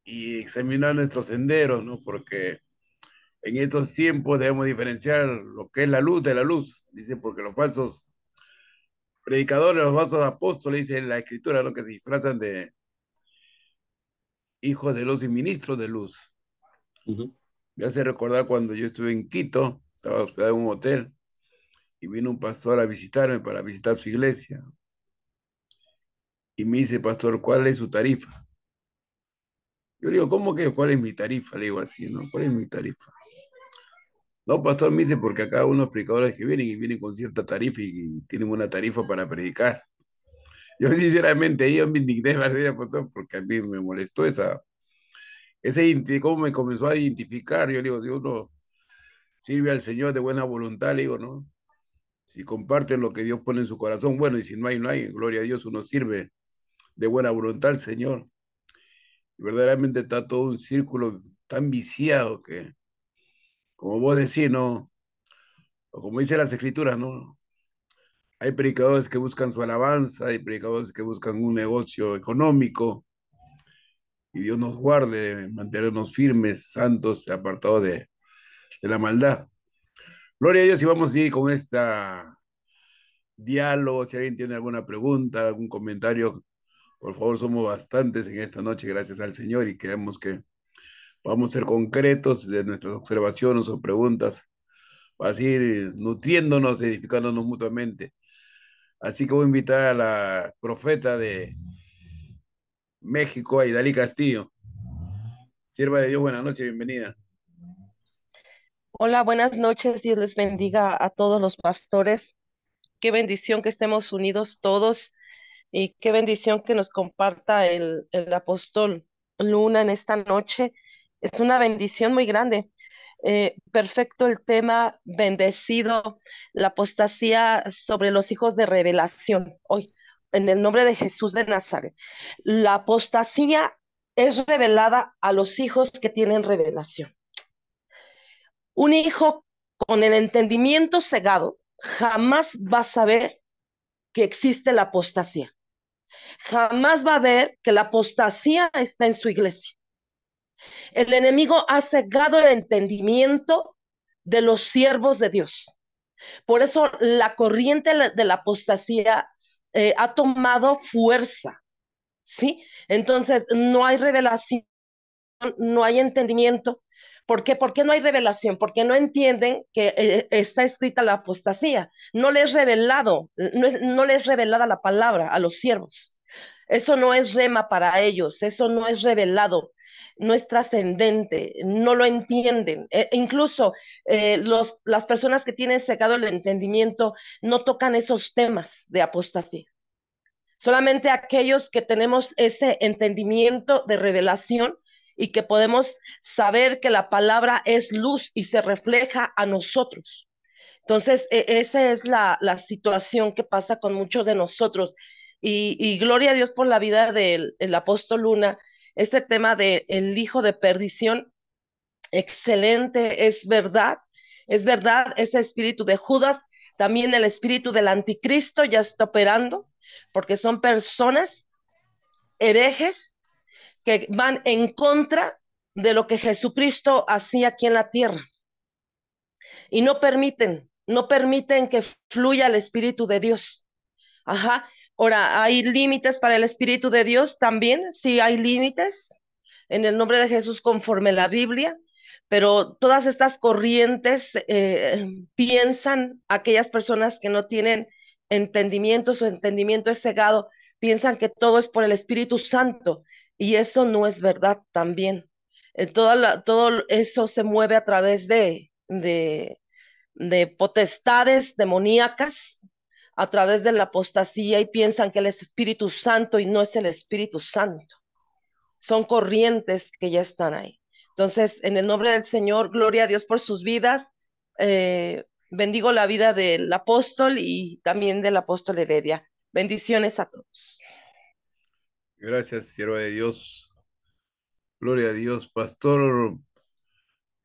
Speaker 1: y examinar nuestros senderos, ¿no? Porque en estos tiempos debemos diferenciar lo que es la luz de la luz, dice, porque los falsos predicadores, los falsos apóstoles, dice la escritura, ¿no? Que se disfrazan de hijos de luz y ministros de luz. Me hace recordar cuando yo estuve en Quito, estaba hospedado en un hotel y vino un pastor a visitarme para visitar su iglesia. Y me dice, pastor, ¿cuál es su tarifa? Yo le digo, ¿cómo que cuál es mi tarifa? Le digo así, ¿no? ¿Cuál es mi tarifa? No, pastor, me dice, porque acá unos predicadores que vienen y vienen con cierta tarifa y tienen una tarifa para predicar. Yo sinceramente, yo me indigné, ¿verdad, pastor? Porque a mí me molestó cómo me comenzó a identificar. Yo le digo, si uno sirve al Señor de buena voluntad, le digo, ¿no? Si comparten lo que Dios pone en su corazón, bueno, y si no hay, no hay, gloria a Dios, uno sirve de buena voluntad al Señor. Y verdaderamente está todo un círculo tan viciado que, como vos decís, ¿no? O como dice las escrituras, ¿no? Hay predicadores que buscan su alabanza, hay predicadores que buscan un negocio económico, y Dios nos guarde, mantenernos firmes, santos, apartados de la maldad. Gloria a Dios, y vamos a ir con esta diálogo. Si alguien tiene alguna pregunta, algún comentario, por favor, somos bastantes en esta noche, gracias al Señor, y queremos que vamos a ser concretos de nuestras observaciones o preguntas, para seguir nutriéndonos, edificándonos mutuamente. Así que voy a invitar a la profeta de México, a Idalí Castillo. Sierva de Dios, buenas noches, bienvenida.
Speaker 3: Hola, buenas noches. Dios les bendiga a todos los pastores. Qué bendición que estemos unidos todos y qué bendición que nos comparta el apóstol Luna en esta noche. Es una bendición muy grande. Perfecto el tema, bendecido, la apostasía sobre los hijos de revelación. Hoy, en el nombre de Jesús de Nazaret. La apostasía es revelada a los hijos que tienen revelación. Un hijo con el entendimiento cegado jamás va a saber que existe la apostasía. Jamás va a ver que la apostasía está en su iglesia. El enemigo ha cegado el entendimiento de los siervos de Dios. Por eso la corriente de la apostasía ha tomado fuerza, ¿sí? Entonces no hay revelación, no hay entendimiento. ¿Por qué? ¿Por qué no hay revelación? Porque no entienden que está escrita la apostasía. No les es revelado, no les es revelada la palabra a los siervos. Eso no es rema para ellos, eso no es revelado, no es trascendente, no lo entienden. Incluso las personas que tienen cegado el entendimiento no tocan esos temas de apostasía. Solamente aquellos que tenemos ese entendimiento de revelación y que podemos saber que la palabra es luz y se refleja a nosotros. Entonces, esa es la situación que pasa con muchos de nosotros. Y gloria a Dios por la vida del el apóstol Luna. Este tema de el hijo de perdición, excelente, es verdad, ese espíritu de Judas, también el espíritu del anticristo ya está operando, porque son personas herejes que van en contra de lo que Jesucristo hacía aquí en la tierra y no permiten que fluya el Espíritu de Dios. Ajá. Ahora, ¿hay límites para el Espíritu de Dios? También, sí hay límites en el nombre de Jesús conforme la Biblia, pero todas estas corrientes piensan, aquellas personas que no tienen entendimiento, su entendimiento es cegado, piensan que todo es por el Espíritu Santo y eso no es verdad también. Todo eso se mueve a través de potestades demoníacas a través de la apostasía y piensan que él es Espíritu Santo y no es el Espíritu Santo. Son corrientes que ya están ahí. Entonces, en el nombre del Señor, gloria a Dios por sus vidas. Bendigo la vida del apóstol y también del apóstol Heredia. Bendiciones a todos.
Speaker 1: Gracias, sierva de Dios. Gloria a Dios. Pastor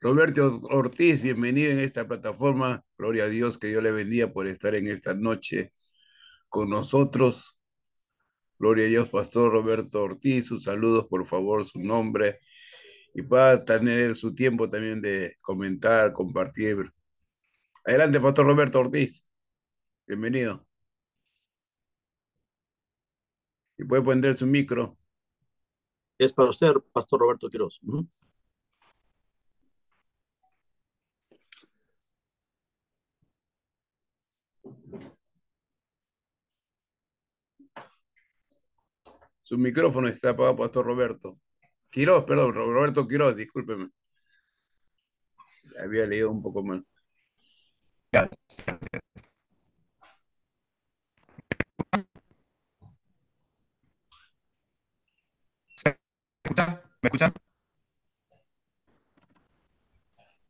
Speaker 1: Roberto Ortiz, bienvenido en esta plataforma. Gloria a Dios, que Dios le bendiga por estar en esta noche con nosotros. Gloria a Dios, Pastor Roberto Ortiz. Sus saludos, por favor, su nombre. Y para tener su tiempo también de comentar, compartir. Adelante, Pastor Roberto Ortiz. Bienvenido. Y puede poner su micro.
Speaker 2: Es para usted, Pastor Roberto Quiroz.
Speaker 1: Su micrófono está apagado, Pastor Roberto. Quiroz, perdón, Roberto Quiroz, discúlpeme. Había leído un poco mal.
Speaker 4: Ya, ¿se escucha? ¿Me escuchan?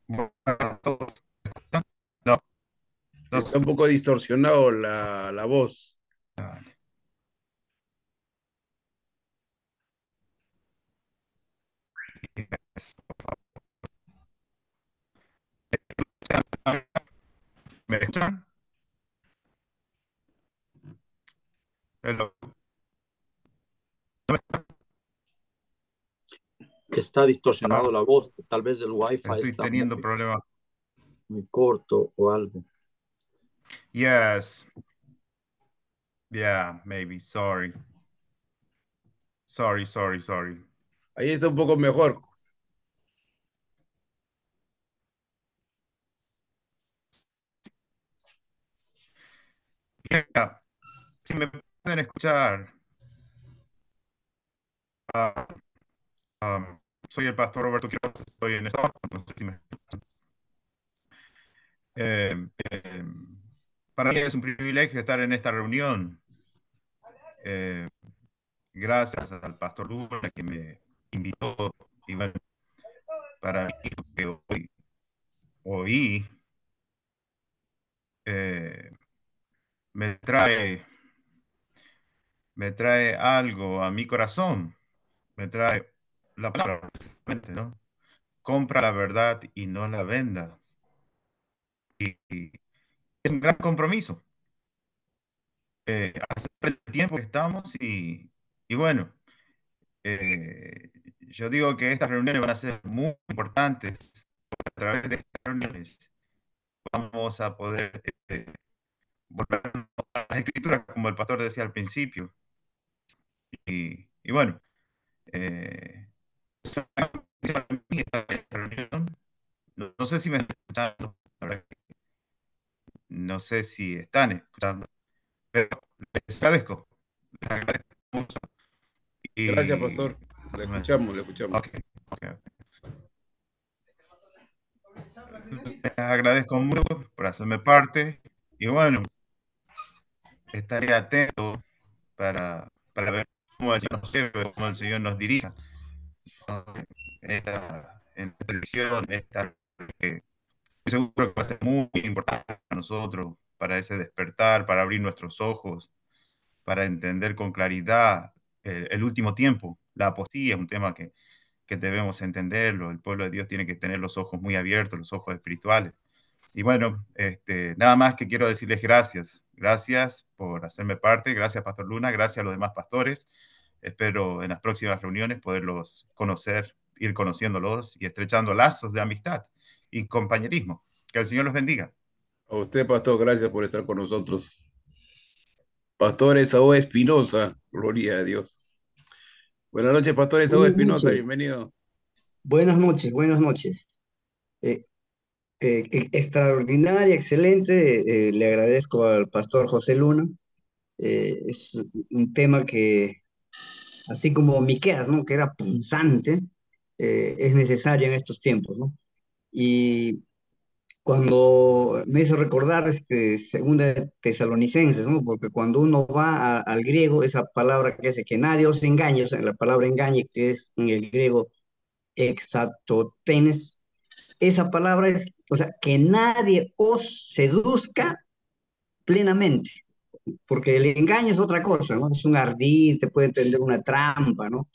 Speaker 4: Bueno, todos, ¿me escuchan? No,
Speaker 1: Está
Speaker 4: dos.
Speaker 1: un poco distorsionado la voz.
Speaker 4: Vale. ¿Me escuchan? Hello.
Speaker 2: Está distorsionado la voz, tal vez el Wi-Fi
Speaker 4: Estoy
Speaker 2: está
Speaker 4: teniendo problemas.
Speaker 2: muy corto o algo.
Speaker 4: Yes. Yeah, maybe. Sorry. Sorry.
Speaker 1: Ahí está un poco mejor.
Speaker 4: Yeah. Si me pueden escuchar. Ah, soy el pastor Roberto Quiroz, estoy en Estados Unidos. No sé si me escuchan. Eh, eh, para mí es un privilegio estar en esta reunión. Eh, Gracias al pastor Luna que me invitó. Y bueno, para mí lo que hoy oí eh, me trae algo a mi corazón, me trae la palabra, precisamente, ¿no? Compra la verdad y no la vendas. Y es un gran compromiso. Hacer el tiempo que estamos y bueno, eh, yo digo que estas reuniones van a ser muy importantes. A través de estas reuniones vamos a poder volver a las escrituras, como el pastor decía al principio. Y bueno, eh, eso es para mí esta reunión. No, no sé si me están escuchando, la verdad que no sé si están escuchando, pero les agradezco mucho.
Speaker 1: Gracias,
Speaker 4: Y
Speaker 1: pastor. Le escuchamos, le escuchamos.
Speaker 4: ok, ok. Les agradezco mucho por hacerme parte y bueno, estaré atento para ver cómo el Señor nos lleve, cómo el Señor nos dirija, ¿no? En esta edición, que estoy seguro que va a ser muy importante para nosotros, para ese despertar, para abrir nuestros ojos, para entender con claridad el último tiempo. La apostasía es un tema que debemos entenderlo. El pueblo de Dios tiene que tener los ojos muy abiertos, los ojos espirituales. Y bueno, nada más que quiero decirles gracias. Gracias por hacerme parte. Gracias, Pastor Luna. Gracias a los demás pastores. Espero en las próximas reuniones poderlos conocer, ir conociéndolos y estrechando lazos de amistad y compañerismo. Que el Señor los bendiga.
Speaker 1: A usted, pastor, gracias por estar con nosotros. Pastor Esaú Espinosa, gloria a Dios. Buenas noches, pastor Esaú
Speaker 5: Buenas
Speaker 1: Espinosa,
Speaker 5: noches,
Speaker 1: bienvenido.
Speaker 5: buenas noches, buenas noches. Extraordinaria, excelente. Le agradezco al pastor José Luna. Es un tema que, así como Miqueas, ¿no? Que era punzante, es necesario en estos tiempos, ¿no? Y cuando me hizo recordar segunda de Tesalonicenses, ¿no? Porque cuando uno va al griego, esa palabra que dice que nadie os engañe, o sea, la palabra engañe, que es en el griego exatotenes. Esa palabra es, o sea, que nadie os seduzca plenamente, porque el engaño es otra cosa, ¿no? Es un ardid, te puede tender una trampa, ¿no?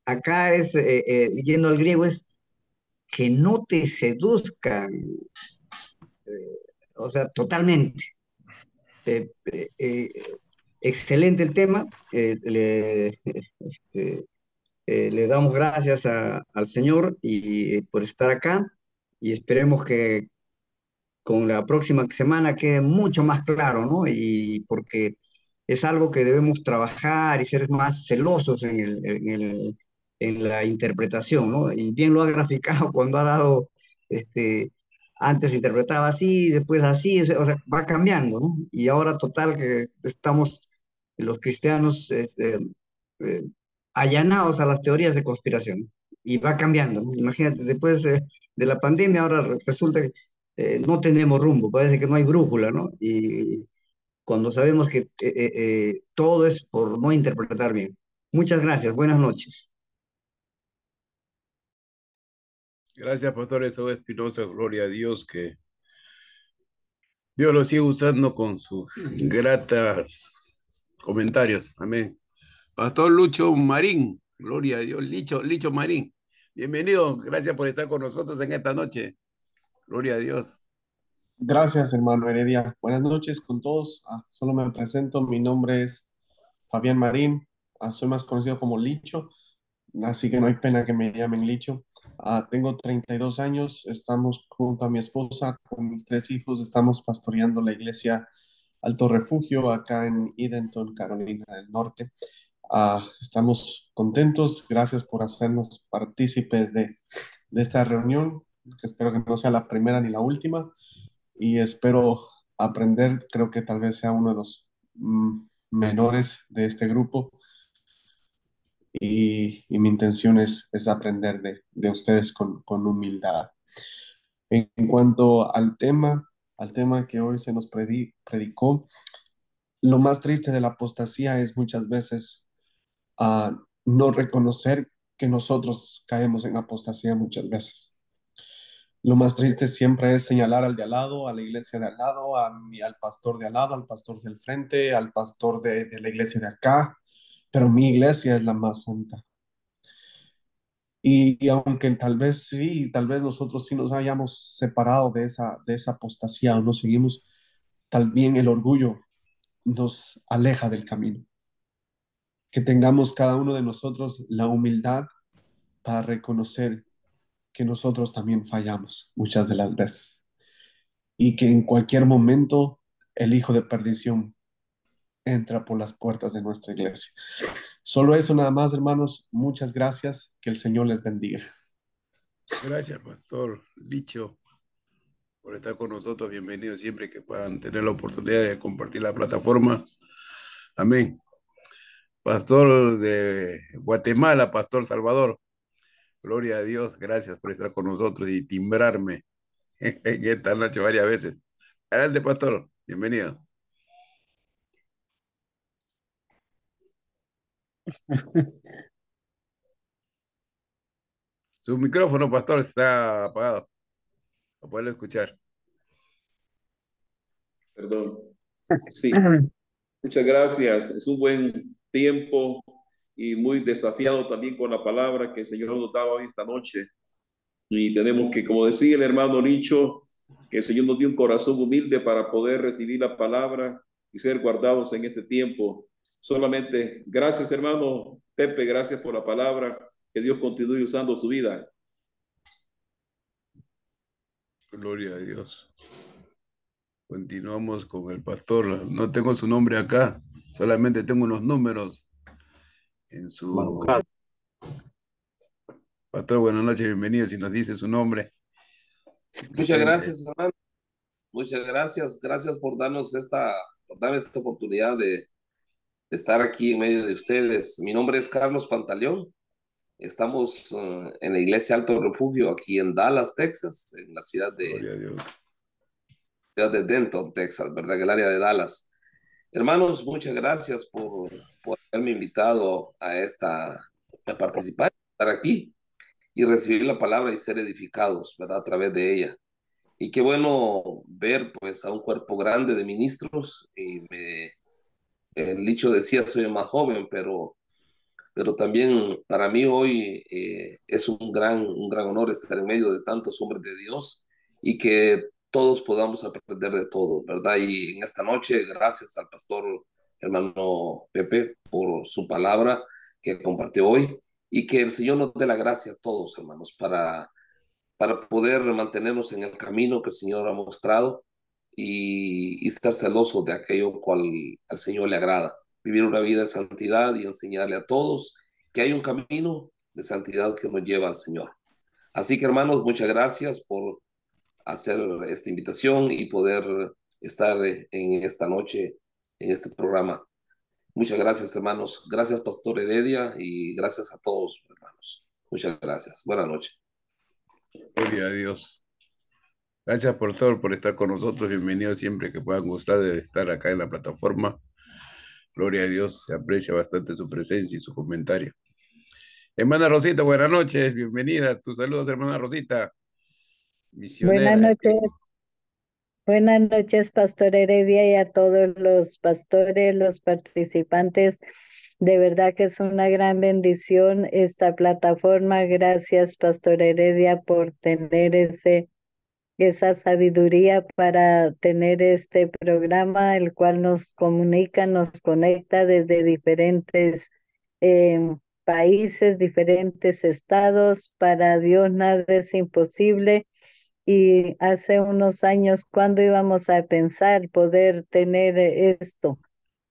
Speaker 5: Acá es, yendo al griego, es que no te seduzcan, o sea, totalmente. Eh, eh, eh, Excelente el tema. Le damos gracias al Señor y por estar acá y esperemos que con la próxima semana quede mucho más claro, ¿no? Y porque es algo que debemos trabajar y ser más celosos en la interpretación, ¿no? Y bien lo ha graficado cuando ha dado, este, antes interpretaba así, después así, o sea, va cambiando, ¿no? Y ahora total que estamos los cristianos eh, allanados a las teorías de conspiración y va cambiando, ¿no? Imagínate, después de la pandemia ahora resulta que no tenemos rumbo, parece que no hay brújula, ¿no? Y cuando sabemos que todo es por no interpretar bien. Muchas gracias, buenas noches.
Speaker 1: Gracias, pastor Esaú Espinosa, gloria a Dios, que Dios lo sigue usando con sus gratas comentarios. Amén. Pastor Lucho Marín, gloria a Dios, Licho Marín. Bienvenido, gracias por estar con nosotros en esta noche. Gloria a Dios.
Speaker 6: Gracias, hermano Heredia. Buenas noches con todos. Solo me presento. Mi nombre es Fabián Marín. Soy más conocido como Licho, así que no hay pena que me llamen Licho. Tengo 32 años. Estamos junto a mi esposa, con mis tres hijos. Estamos pastoreando la iglesia Alto Refugio acá en Edenton, Carolina del Norte. Estamos contentos. Gracias por hacernos partícipes de esta reunión, que espero que no sea la primera ni la última y espero aprender. Creo que tal vez sea uno de los menores de este grupo y mi intención es aprender de ustedes con humildad. En cuanto al tema que hoy se nos predicó, lo más triste de la apostasía es muchas veces no reconocer que nosotros caemos en apostasía muchas veces. Lo más triste siempre es señalar al de al lado, a la iglesia de al lado, al pastor de al lado, al pastor del frente, al pastor de la iglesia de acá, pero mi iglesia es la más santa. Y aunque tal vez sí, tal vez nosotros sí nos hayamos separado de esa apostasía o no seguimos, también el orgullo nos aleja del camino. Que tengamos cada uno de nosotros la humildad para reconocer que nosotros también fallamos muchas de las veces y que en cualquier momento el hijo de perdición entra por las puertas de nuestra iglesia. Solo eso nada más, hermanos. Muchas gracias. Que el Señor les bendiga.
Speaker 1: Gracias, Pastor Licho, por estar con nosotros. Bienvenidos siempre que puedan tener la oportunidad de compartir la plataforma. Amén. Pastor de Guatemala, Pastor Salvador. Gloria a Dios. Gracias por estar con nosotros y timbrarme en esta noche varias veces. Adelante, Pastor. Bienvenido. Su micrófono, Pastor, está apagado. No puede escuchar.
Speaker 7: Perdón. Sí, muchas gracias. Es un buen tiempo y muy desafiado también con la palabra que el Señor nos daba hoy esta noche. Y tenemos que, como decía el hermano Licho, que el Señor nos dio un corazón humilde para poder recibir la palabra y ser guardados en este tiempo. Solamente, gracias hermano Pepe, gracias por la palabra. Que Dios continúe usando su vida.
Speaker 1: Gloria a Dios. Continuamos con el pastor. No tengo su nombre acá, solamente tengo unos números en
Speaker 2: Hermano
Speaker 1: su...
Speaker 2: Carlos.
Speaker 1: Pastor, buenas noches, bienvenido. Si nos dice su nombre.
Speaker 8: Muchas gracias, hermano. Muchas gracias. Gracias por darme esta oportunidad de estar aquí en medio de ustedes. Mi nombre es Carlos Pantaleón. Estamos en la Iglesia Alto Refugio aquí en Dallas, Texas, en la
Speaker 1: Gloria a Dios.
Speaker 8: ciudad de Denton, Texas, ¿verdad? En el área de Dallas. Hermanos, muchas gracias por haberme invitado a participar, estar aquí y recibir la palabra y ser edificados, ¿verdad? A través de ella. Y qué bueno ver pues a un cuerpo grande de ministros. El dicho decía, soy el más joven, pero también para mí hoy es un gran honor estar en medio de tantos hombres de Dios y que todos podamos aprender de todo, ¿verdad? Y en esta noche, gracias al pastor hermano Pepe por su palabra que compartió hoy y que el Señor nos dé la gracia a todos, hermanos, para poder mantenernos en el camino que el Señor ha mostrado y estar celosos de aquello cual al Señor le agrada. Vivir una vida de santidad y enseñarle a todos que hay un camino de santidad que nos lleva al Señor. Así que hermanos, muchas gracias por hacer esta invitación y poder estar en esta noche, en este programa. Muchas gracias, hermanos. Gracias, Pastor Heredia, y gracias a todos, hermanos. Muchas gracias. Buenas noches.
Speaker 1: Gloria a Dios. Gracias por todo, por estar con nosotros. Bienvenidos siempre que puedan gustar de estar acá en la plataforma. Gloria a Dios. Se aprecia bastante su presencia y su comentario. Hermana Rosita, buenas noches. Bienvenida. Tus saludos, hermana Rosita.
Speaker 9: Buenas
Speaker 1: Misionera.
Speaker 9: noches, buenas noches, Pastor Heredia, y a todos los pastores, los participantes. De verdad que es una gran bendición esta plataforma. Gracias, Pastor Heredia, por tener esa sabiduría para tener este programa, el cual nos comunica, nos conecta desde diferentes países, diferentes estados. Para Dios nada es imposible. Y hace unos años, ¿cuándo íbamos a pensar poder tener esto?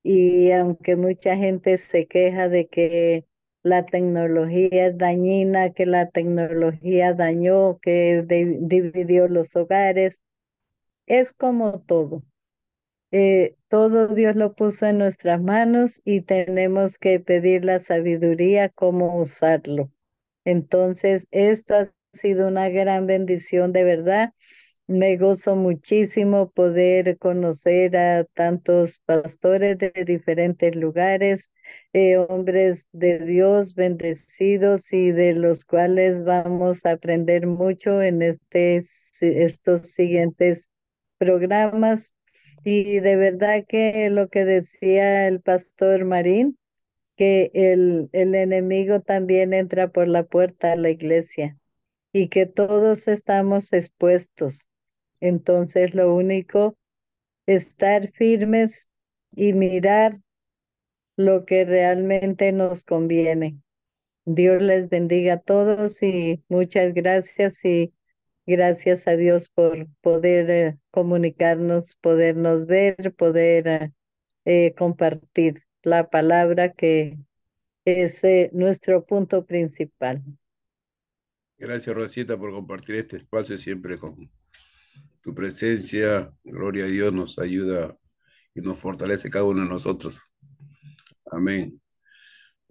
Speaker 9: Y aunque mucha gente se queja de que la tecnología es dañina, que la tecnología dañó, que dividió los hogares, es como todo. Todo Dios lo puso en nuestras manos y tenemos que pedir la sabiduría cómo usarlo. Entonces, esto ha sido una gran bendición de verdad. Me gozo muchísimo poder conocer a tantos pastores de diferentes lugares, hombres de Dios bendecidos y de los cuales vamos a aprender mucho en estos siguientes programas. Y de verdad que lo que decía el pastor Marín, que el enemigo también entra por la puerta a la iglesia y que todos estamos expuestos. Entonces lo único, estar firmes y mirar lo que realmente nos conviene. Dios les bendiga a todos y muchas gracias y gracias a Dios por poder comunicarnos, podernos ver, poder compartir la palabra que es nuestro punto principal.
Speaker 1: Gracias, Rosita, por compartir este espacio siempre con tu presencia. Gloria a Dios nos ayuda y nos fortalece cada uno de nosotros. Amén.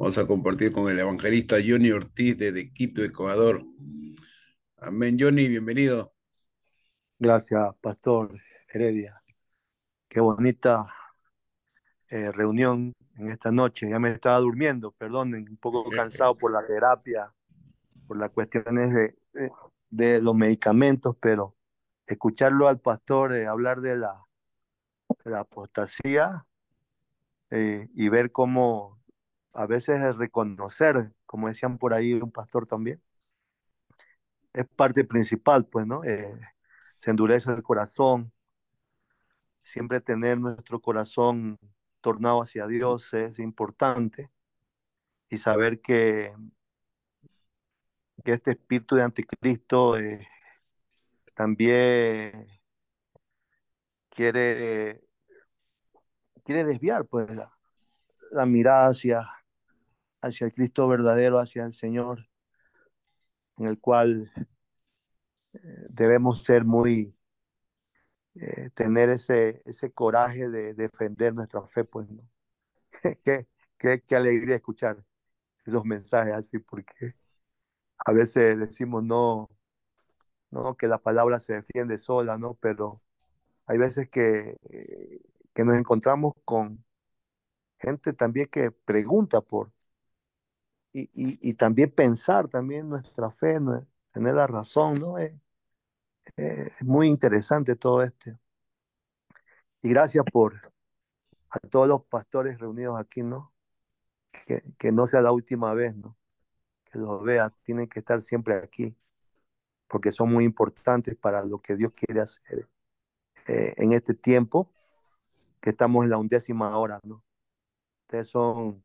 Speaker 1: Vamos a compartir con el evangelista Johnny Ortiz desde Quito, Ecuador. Amén, Johnny, bienvenido.
Speaker 10: Gracias, Pastor Heredia. Qué bonita reunión en esta noche. Ya me estaba durmiendo, perdón, un poco cansado por la terapia, por las cuestiones de los medicamentos, pero escucharlo al pastor hablar de la apostasía y ver cómo a veces es reconocer, como decían por ahí un pastor también, es parte principal, pues, ¿no? Se endurece el corazón, siempre tener nuestro corazón tornado hacia Dios es importante y saber que este espíritu de anticristo también quiere, quiere desviar pues la mirada hacia el Cristo verdadero, hacia el Señor, en el cual debemos ser tener ese coraje de defender nuestra fe, pues, ¿no? Qué alegría escuchar esos mensajes así, porque a veces decimos no, que la palabra se defiende sola, ¿no? Pero hay veces que nos encontramos con gente también que pregunta y también pensar también nuestra fe, ¿no? Tener la razón, ¿no? Es muy interesante todo esto. Y gracias a todos los pastores reunidos aquí, ¿no? Que no sea la última vez, ¿no? Que los vea, tienen que estar siempre aquí, porque son muy importantes para lo que Dios quiere hacer en este tiempo que estamos en la 11ª hora, ¿no? Ustedes son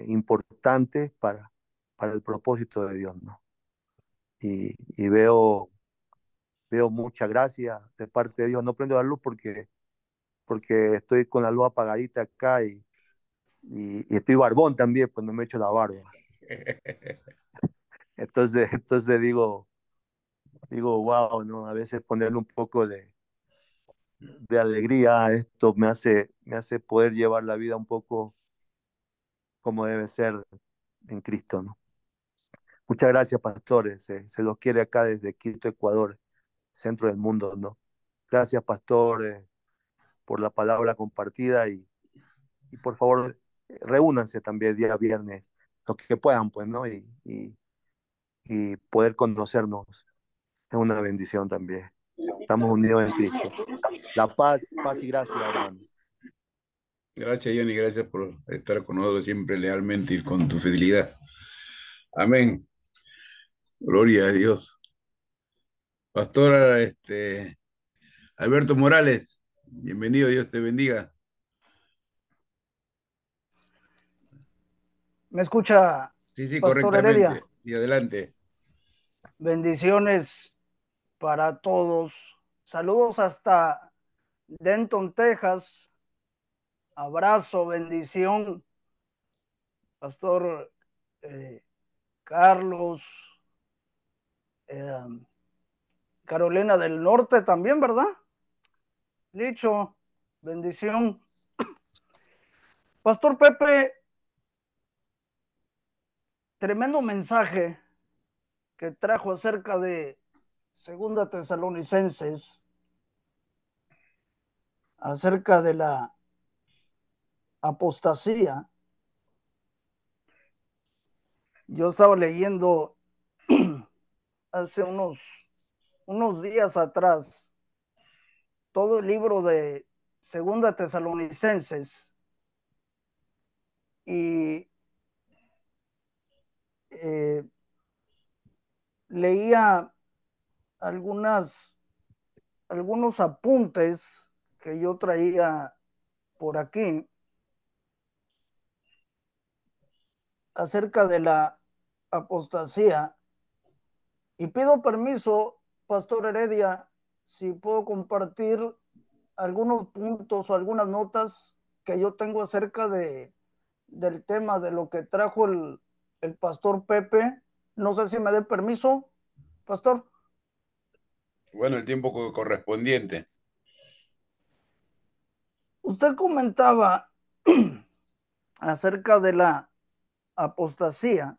Speaker 10: importantes para el propósito de Dios, ¿no? Y veo mucha gracia de parte de Dios. No prendo la luz porque estoy con la luz apagadita acá y estoy barbón también, pues no me he hecho la barba. Entonces digo, wow, ¿no? A veces ponerle un poco de alegría a esto me hace poder llevar la vida un poco como debe ser en Cristo, ¿no? Muchas gracias, pastores. Se los quiere acá desde Quito, Ecuador, centro del mundo, ¿no? Gracias, pastor, por la palabra compartida y por favor, reúnanse también el día viernes, los que puedan, pues, ¿no? Y poder conocernos es una bendición también. Estamos unidos en Cristo. La paz y gracia, hermano.
Speaker 1: Gracias, Johnny, gracias por estar con nosotros siempre lealmente y con tu fidelidad. Amén. Gloria a Dios. Pastora, Alberto Morales, bienvenido, Dios te bendiga.
Speaker 11: ¿Me escucha,
Speaker 1: Sí,
Speaker 11: Pastor Heredia?
Speaker 1: correctamente. Sí, adelante.
Speaker 11: Bendiciones para todos. Saludos hasta Denton, Texas. Abrazo, bendición, Pastor Carlos, eh, Carolina del Norte también, ¿verdad? Licho, bendición. Pastor Pepe, tremendo mensaje que trajo acerca de Segunda Tesalonicenses, acerca de la apostasía. Yo estaba leyendo hace unos días atrás todo el libro de Segunda Tesalonicenses y leía algunos apuntes que yo traía por aquí acerca de la apostasía y pido permiso, Pastor Heredia, si puedo compartir algunos puntos o algunas notas que yo tengo acerca del tema de lo que trajo el pastor Pepe. No sé si me dé permiso, pastor.
Speaker 1: Bueno, el tiempo correspondiente.
Speaker 11: Usted comentaba acerca de la apostasía.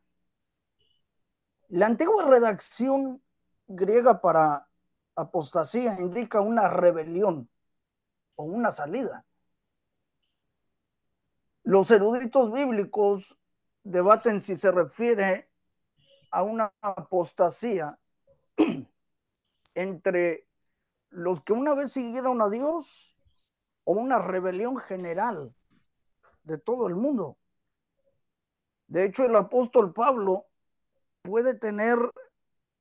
Speaker 11: La antigua redacción griega para apostasía indica una rebelión o una salida. Los eruditos bíblicos debaten si se refiere a una apostasía entre los que una vez siguieron a Dios o una rebelión general de todo el mundo. De hecho, el apóstol Pablo puede tener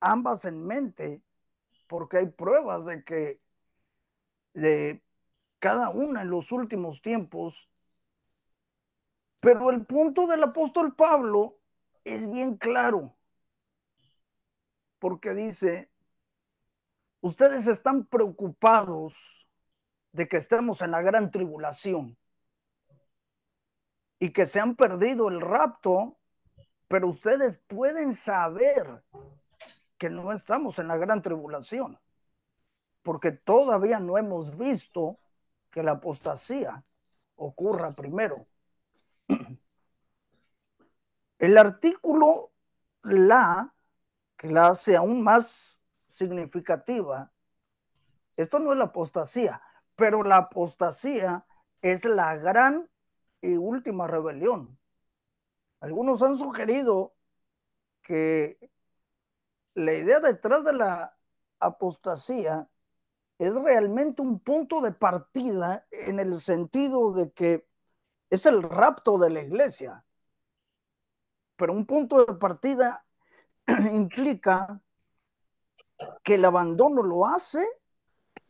Speaker 11: ambas en mente porque hay pruebas de que de cada una en los últimos tiempos. Pero el punto del apóstol Pablo es bien claro porque dice, ustedes están preocupados de que estemos en la gran tribulación y que se han perdido el rapto, pero ustedes pueden saber que no estamos en la gran tribulación, porque todavía no hemos visto que la apostasía ocurra primero. El artículo la, que la hace aún más significativa, esto no es la apostasía, pero la apostasía es la gran y última rebelión. Algunos han sugerido que la idea detrás de la apostasía es realmente un punto de partida en el sentido de que es el rapto de la iglesia. Pero un punto de partida implica que el abandono lo hace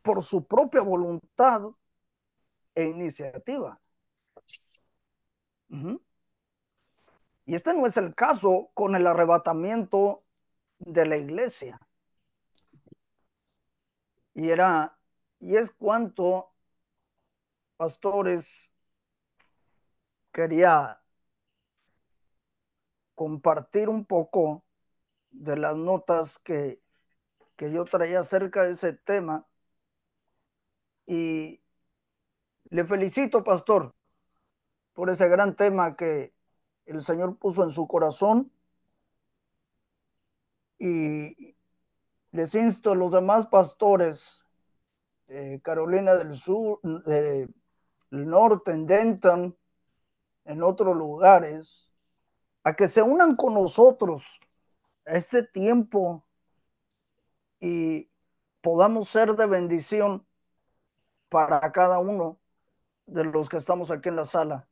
Speaker 11: por su propia voluntad e iniciativa. Y este no es el caso con el arrebatamiento de la iglesia. Y es cuanto, pastores, quería compartir un poco de las notas que yo traía acerca de ese tema. Y le felicito, pastor, por ese gran tema que el Señor puso en su corazón. Y les insto a los demás pastores, Carolina del Sur, del Norte, en Denton, en otros lugares, a que se unan con nosotros a este tiempo y podamos ser de bendición para cada uno de los que estamos aquí en la sala.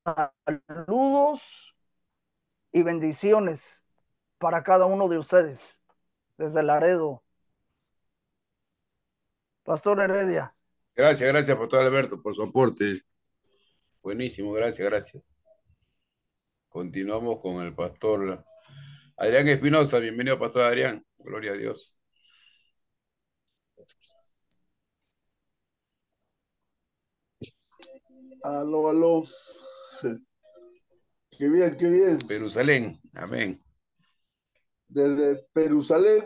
Speaker 11: Saludos y bendiciones para cada uno de ustedes desde Laredo. Pastor Heredia.
Speaker 1: Gracias, Pastor Alberto, por su aporte. Buenísimo, gracias. Continuamos con el pastor Adrián Espinosa. Bienvenido, Pastor Adrián. Gloria a Dios.
Speaker 12: Aló. Qué bien.
Speaker 1: Jerusalén, amén.
Speaker 12: Desde Jerusalén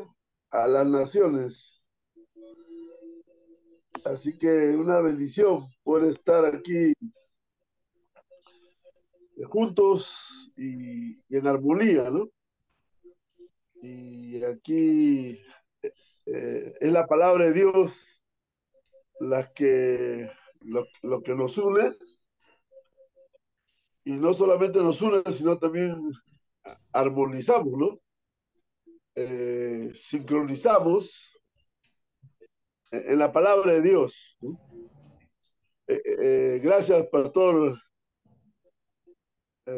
Speaker 12: a las naciones. Así que una bendición por estar aquí juntos y en armonía, ¿no? Y aquí es la palabra de Dios lo que nos une, y no solamente nos une, sino también armonizamos, ¿no? Sincronizamos en la palabra de Dios, ¿no? Gracias, Pastor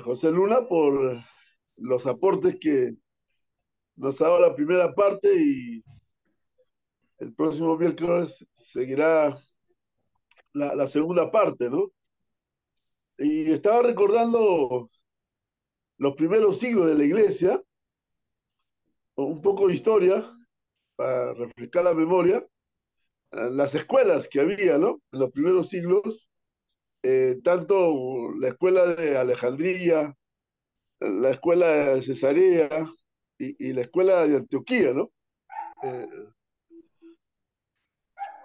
Speaker 12: José Luna, por los aportes que nos ha dado la primera parte, y el próximo miércoles seguirá la segunda parte, ¿no? Y estaba recordando los primeros siglos de la iglesia, un poco de historia para refrescar la memoria, las escuelas que había, ¿no? En los primeros siglos, tanto la escuela de Alejandría, la escuela de Cesarea y la escuela de Antioquía, ¿no?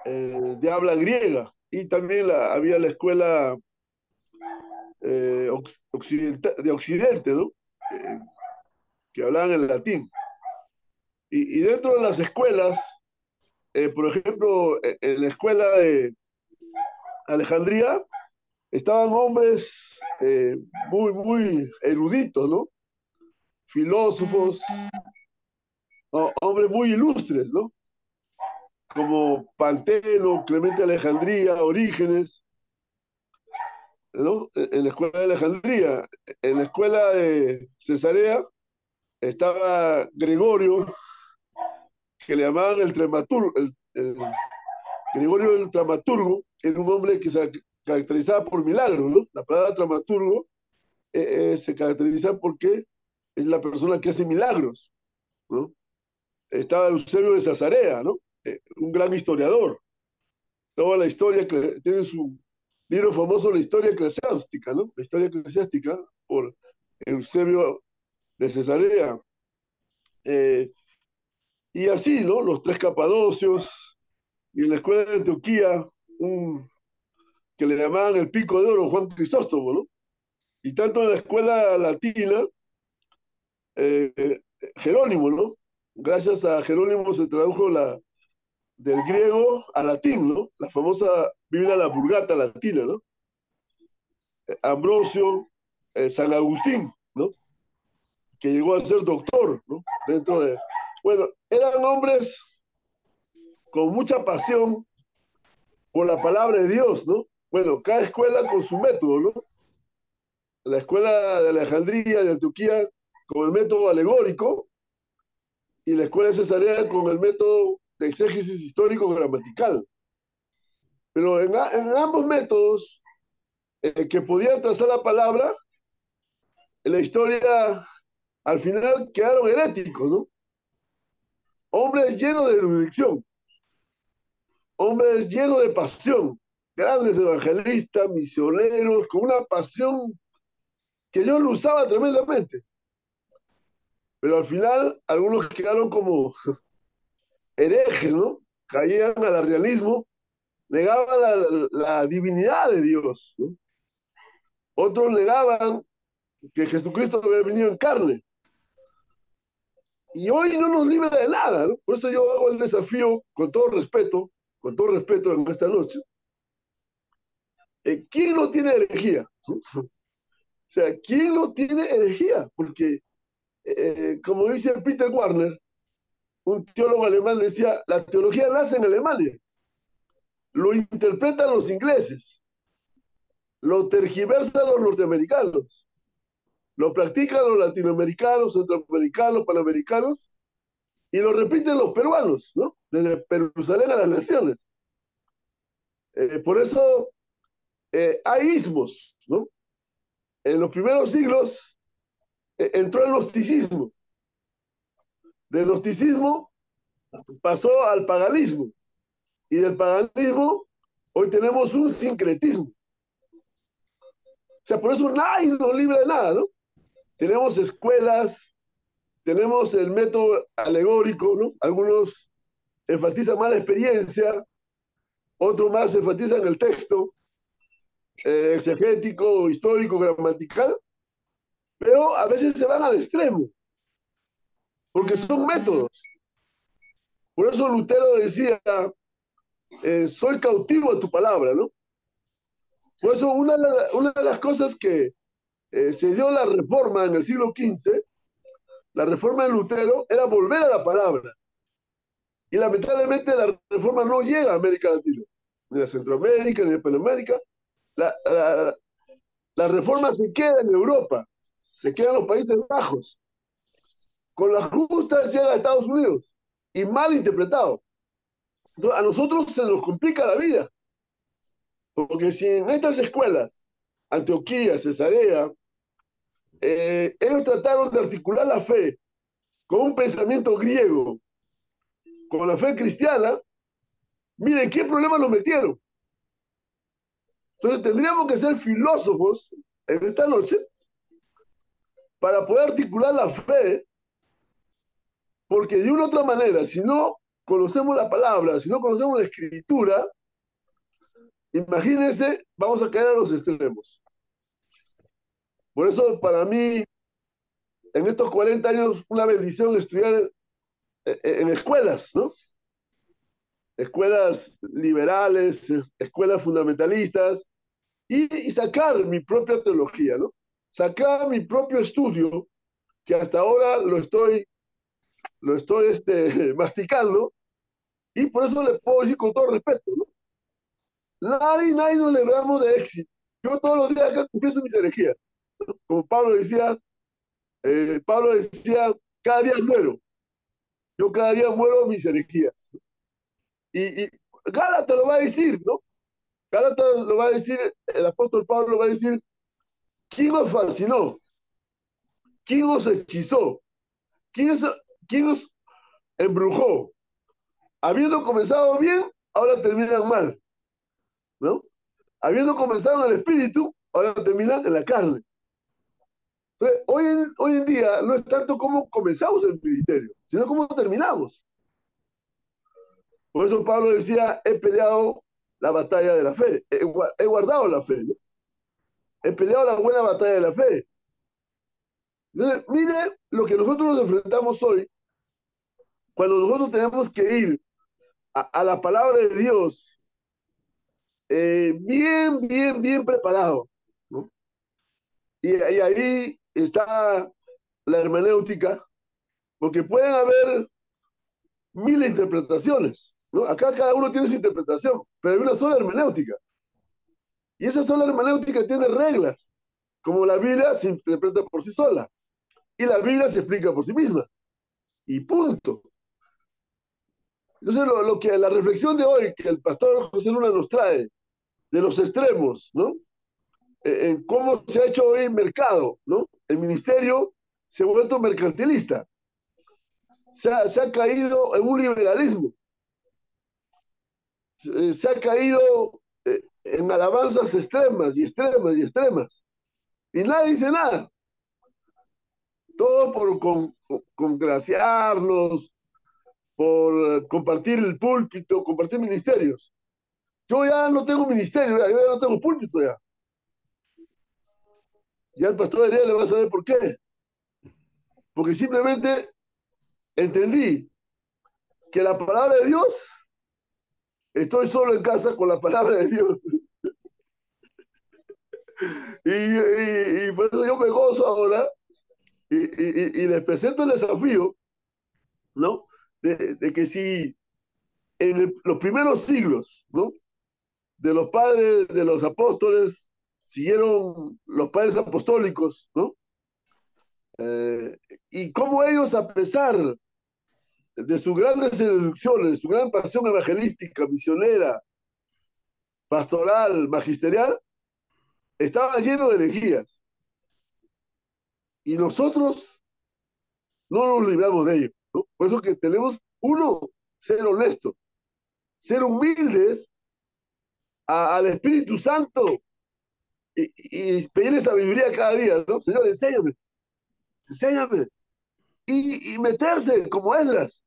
Speaker 12: Eh, de habla griega. Y también había la escuela de Occidente, ¿no? Eh, que hablaban en latín. Y dentro de las escuelas, por ejemplo, en la escuela de Alejandría, estaban hombres muy eruditos, ¿no? Filósofos, hombres muy ilustres, ¿no? Como Panteno, Clemente de Alejandría, Orígenes, ¿no? En la escuela de Alejandría. En la escuela de Cesarea estaba Gregorio, que le llamaban el dramaturgo, Gregorio el dramaturgo, era un hombre que se caracterizaba por milagros, ¿no? La palabra dramaturgo se caracteriza porque es la persona que hace milagros, ¿no? Estaba Eusebio de Cesarea, ¿no? Un gran historiador. Toda la historia que tiene su libro famoso, la historia eclesiástica, ¿no? La historia eclesiástica por Eusebio de Cesarea. Y así, ¿no? Los tres Capadocios, y en la escuela de Antioquía, que le llamaban el Pico de Oro, Juan Crisóstomo, ¿no? Y tanto en la escuela latina, Jerónimo, ¿no? Gracias a Jerónimo se tradujo del griego al latín, ¿no? La famosa Biblia, la Vulgata latina, ¿no? Ambrosio, San Agustín, ¿no? Que llegó a ser doctor, ¿no? Dentro de... Bueno, eran hombres con mucha pasión por la palabra de Dios, ¿no? Bueno, cada escuela con su método, ¿no? La escuela de Alejandría, de Antioquía, con el método alegórico, y la escuela de Cesarea con el método de exégesis histórico-gramatical. Pero en ambos métodos que podían trazar la palabra, en la historia al final quedaron heréticos, ¿no? Hombres llenos de erudición, hombres llenos de pasión, grandes evangelistas, misioneros, con una pasión que Dios lo usaba tremendamente. Pero al final algunos quedaron como herejes, ¿no? Caían al arrianismo, negaban la divinidad de Dios, ¿no? Otros negaban que Jesucristo había venido en carne. Y hoy no nos libra de nada, ¿no? Por eso yo hago el desafío con todo respeto en esta noche. ¿Quién no tiene herejía? O sea, ¿quién no tiene herejía? Porque, como dice Peter Warner, un teólogo alemán, decía, la teología nace en Alemania, lo interpretan los ingleses, lo tergiversan los norteamericanos, lo practican los latinoamericanos, centroamericanos, panamericanos, y lo repiten los peruanos, ¿no? Desde Jerusalén a las naciones. Por eso hay ismos, ¿no? En los primeros siglos entró el gnosticismo. Del gnosticismo pasó al paganismo. Y del paganismo hoy tenemos un sincretismo. O sea, por eso nadie nos libra de nada, ¿no? Tenemos escuelas, tenemos el método alegórico, ¿no? Algunos enfatizan más la experiencia, otros más enfatizan el texto, exegético, histórico, gramatical, pero a veces se van al extremo, porque son métodos. Por eso Lutero decía, soy cautivo de tu palabra, ¿no? Por eso una de las cosas que se dio la reforma en el siglo XV, la reforma de Lutero, era volver a la palabra. Y lamentablemente la reforma no llega a América Latina, ni a Centroamérica, ni a Panamérica. La reforma se queda en Europa, se queda en los Países Bajos. Con las justas llega a Estados Unidos y mal interpretado. Entonces, a nosotros se nos complica la vida, porque si en estas escuelas, Antioquía, Cesarea, ellos trataron de articular la fe con un pensamiento griego, con la fe cristiana. Miren, ¿qué problema nos metieron? Entonces tendríamos que ser filósofos en esta noche para poder articular la fe, porque de una u otra manera, si no conocemos la palabra, si no conocemos la escritura, imagínense, vamos a caer a los extremos. Por eso, para mí, en estos 40 años, una bendición estudiar en escuelas, ¿no? Escuelas liberales, escuelas fundamentalistas, y sacar mi propia teología, ¿no? Sacar mi propio estudio, que hasta ahora lo estoy masticando, y por eso le puedo decir con todo respeto, ¿no? Nadie nos libramos de éxito. Yo todos los días acá confieso mis herejías. Como Pablo decía, cada día muero. Yo cada día muero mis herejías. Y Gálatas lo va a decir, ¿no? Gálatas lo va a decir, el apóstol Pablo va a decir, ¿quién os fascinó? ¿Quién os hechizó? ¿Quién os embrujó? Habiendo comenzado bien, ahora terminan mal, ¿no? Habiendo comenzado en el espíritu, ahora terminan en la carne. Entonces, hoy en día no es tanto cómo comenzamos el ministerio, sino cómo terminamos. Por eso Pablo decía, he peleado la batalla de la fe, he guardado la fe, ¿no? He peleado la buena batalla de la fe. Entonces, mire lo que nosotros nos enfrentamos hoy, cuando nosotros tenemos que ir a la palabra de Dios bien preparado, ¿no? Y ahí está la hermenéutica, porque pueden haber mil interpretaciones, ¿no? Acá cada uno tiene su interpretación, pero hay una sola hermenéutica. Y esa sola hermenéutica tiene reglas, como la Biblia se interpreta por sí sola, y la Biblia se explica por sí misma, y punto. Entonces, la reflexión de hoy que el pastor José Luna nos trae, de los extremos, ¿no? En cómo se ha hecho hoy el mercado, ¿no? El ministerio se ha vuelto mercantilista, se ha caído en un liberalismo, se ha caído en alabanzas extremas y extremas y extremas, y nadie dice nada, todo por congraciarnos, por compartir el púlpito, compartir ministerios. Yo ya no tengo ministerio, yo ya no tengo púlpito ya. Ya el pastor Heredia le va a saber por qué. Porque simplemente entendí que la palabra de Dios, estoy solo en casa con la palabra de Dios. Y por eso yo me gozo ahora y les presento el desafío, ¿no? De que si en los primeros siglos, ¿no? De los padres, de los apóstoles, siguieron los padres apostólicos, ¿no? Y cómo ellos, a pesar de sus grandes seducciones, su gran pasión evangelística, misionera, pastoral, magisterial, estaba lleno de herejías. Y nosotros no nos libramos de ello, ¿no? Por eso que tenemos, uno, ser honestos, ser humildes al Espíritu Santo y pedirle sabiduría cada día, ¿no? Señor, enséñame, enséñame. Y meterse como Esdras,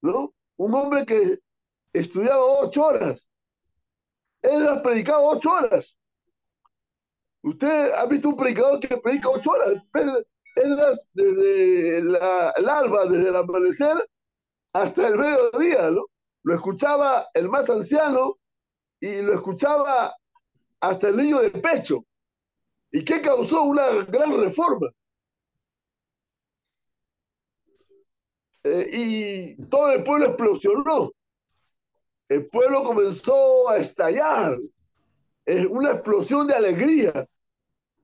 Speaker 12: ¿no? Un hombre que estudiaba 8 horas. Esdras predicaba 8 horas. Usted ha visto un predicador que predica 8 horas. Esdras desde el alba, desde el amanecer hasta el mediodía, ¿no? Lo escuchaba el más anciano y lo escuchaba hasta el niño de pecho. ¿Y qué causó? Una gran reforma. Y todo el pueblo explosionó. El pueblo comenzó a estallar. Es una explosión de alegría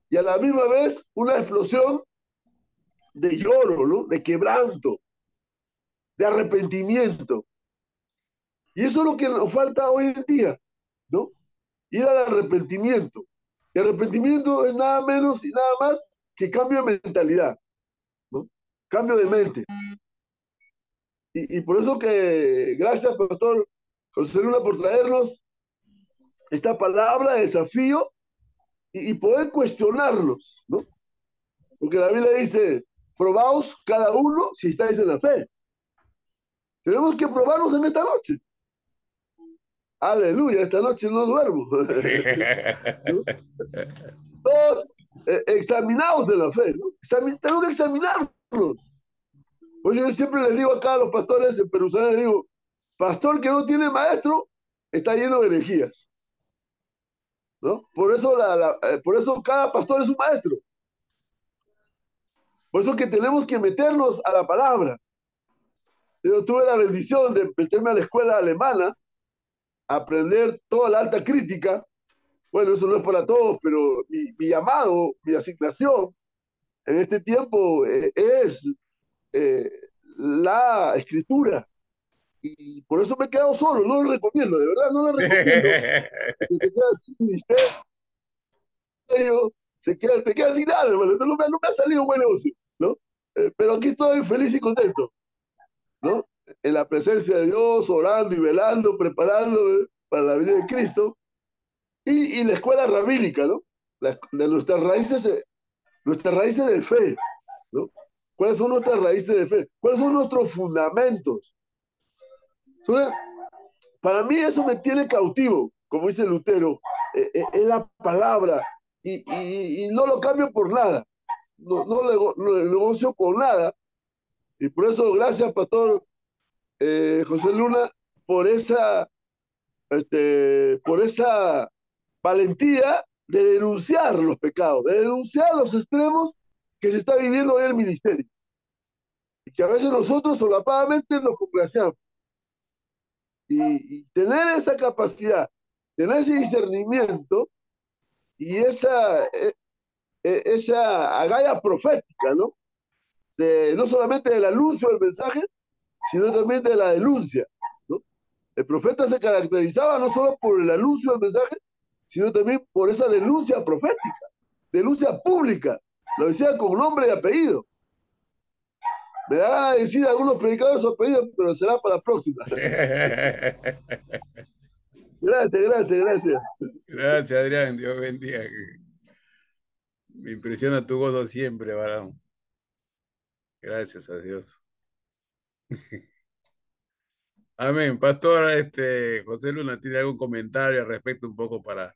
Speaker 12: y a la misma vez una explosión de lloro, ¿no? De quebranto, de arrepentimiento. Y eso es lo que nos falta hoy en día, ¿no? Ir al arrepentimiento. Y arrepentimiento es nada menos y nada más que cambio de mentalidad, ¿no? Cambio de mente. Y por eso que gracias, Pastor José Luna, por traernos esta palabra de desafío y poder cuestionarlos, ¿no? Porque la Biblia dice, probaos cada uno si estáis en la fe. Tenemos que probarnos en esta noche. Aleluya, esta noche no duermo. ¿No? Todos examinados en la fe, ¿no? Tenemos que examinarnos. Pues yo siempre les digo acá a los pastores en Jerusalén, les digo, pastor que no tiene maestro, está lleno de herejías, ¿no? Por eso cada pastor es un maestro. Por eso que tenemos que meternos a la palabra. Yo tuve la bendición de meterme a la escuela alemana, aprender toda la alta crítica. Bueno, eso no es para todos, pero mi llamado, mi asignación en este tiempo es la escritura. Y por eso me he quedado solo, no lo recomiendo, de verdad no lo recomiendo. Que te quedas sin ministerio, te quedas sin nada, hermano. Eso no me ha salido un buen negocio, ¿no? Pero aquí estoy feliz y contento, ¿no? En la presencia de Dios, orando y velando, preparando para la venida de Cristo. Y la escuela rabínica, ¿no? De nuestras raíces de fe, ¿no? ¿Cuáles son nuestras raíces de fe? ¿Cuáles son nuestros fundamentos? Entonces, para mí eso me tiene cautivo, como dice Lutero, es la palabra, y no lo cambio por nada, no lo negocio con nada, y por eso gracias, Pastor José Luna, por esa valentía de denunciar los pecados, de denunciar los extremos que se está viviendo en el ministerio, y que a veces nosotros solapadamente nos complaceamos. Y tener esa capacidad, tener ese discernimiento y esa agallas profética, ¿no? No solamente del anuncio del mensaje, sino también de la denuncia, ¿no? El profeta se caracterizaba no solo por el anuncio del mensaje, sino también por esa denuncia profética, denuncia pública, lo decía con nombre y apellido. Me da ganas de decir a algunos predicadores su apellido, pero será para la próxima. Gracias.
Speaker 1: Gracias, Adrián. Dios bendiga. Me impresiona tu gozo siempre, varón. Gracias a Dios. Amén. Pastor, José Luna, ¿tiene algún comentario al respecto un poco para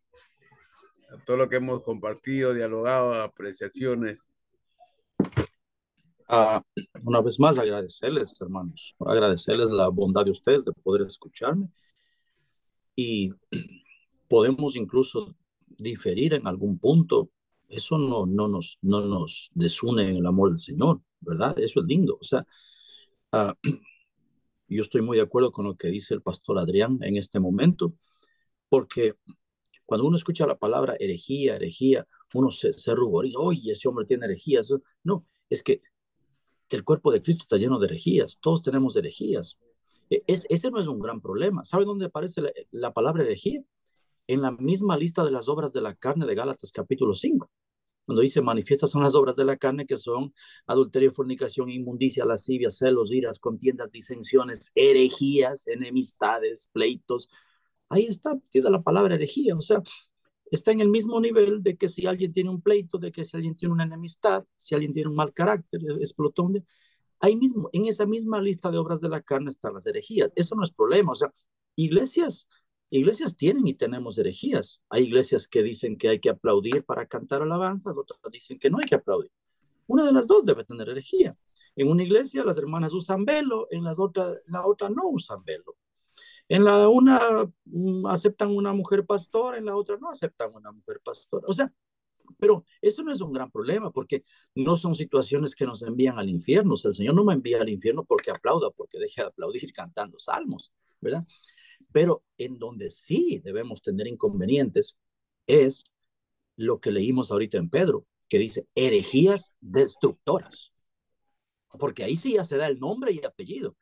Speaker 1: todo lo que hemos compartido, dialogado, apreciaciones?
Speaker 2: Una vez más, agradecerles, hermanos, agradecerles la bondad de ustedes de poder escucharme, y podemos incluso diferir en algún punto. Eso no nos desune en el amor del Señor, ¿verdad? Eso es lindo. O sea, yo estoy muy de acuerdo con lo que dice el pastor Adrián en este momento, porque cuando uno escucha la palabra herejía, uno se ruboriza, oye, ese hombre tiene herejías. No, es que el cuerpo de Cristo está lleno de herejías, todos tenemos herejías. Ese no es un gran problema. ¿Sabe dónde aparece la palabra herejía? En la misma lista de las obras de la carne de Gálatas capítulo 5, cuando dice manifiestas son las obras de la carne, que son adulterio, fornicación, inmundicia, lascivia, celos, iras, contiendas, disensiones, herejías, enemistades, pleitos. Ahí está metida la palabra herejía. O sea, está en el mismo nivel de que si alguien tiene un pleito, de que si alguien tiene una enemistad, si alguien tiene un mal carácter, explotón. Ahí mismo, en esa misma lista de obras de la carne están las herejías. Eso no es problema. O sea, iglesias tienen y tenemos herejías. Hay iglesias que dicen que hay que aplaudir para cantar alabanzas, otras dicen que no hay que aplaudir. Una de las dos debe tener herejía. En una iglesia las hermanas usan velo, en la otra no usan velo. En la una aceptan una mujer pastora, en la otra no aceptan una mujer pastora. O sea, pero eso no es un gran problema, porque no son situaciones que nos envían al infierno. O sea, el Señor no me envía al infierno porque aplauda, porque deje de aplaudir cantando salmos, ¿verdad? Pero en donde sí debemos tener inconvenientes es lo que leímos ahorita en Pedro, que dice herejías destructoras. Porque ahí sí ya se da el nombre y apellido.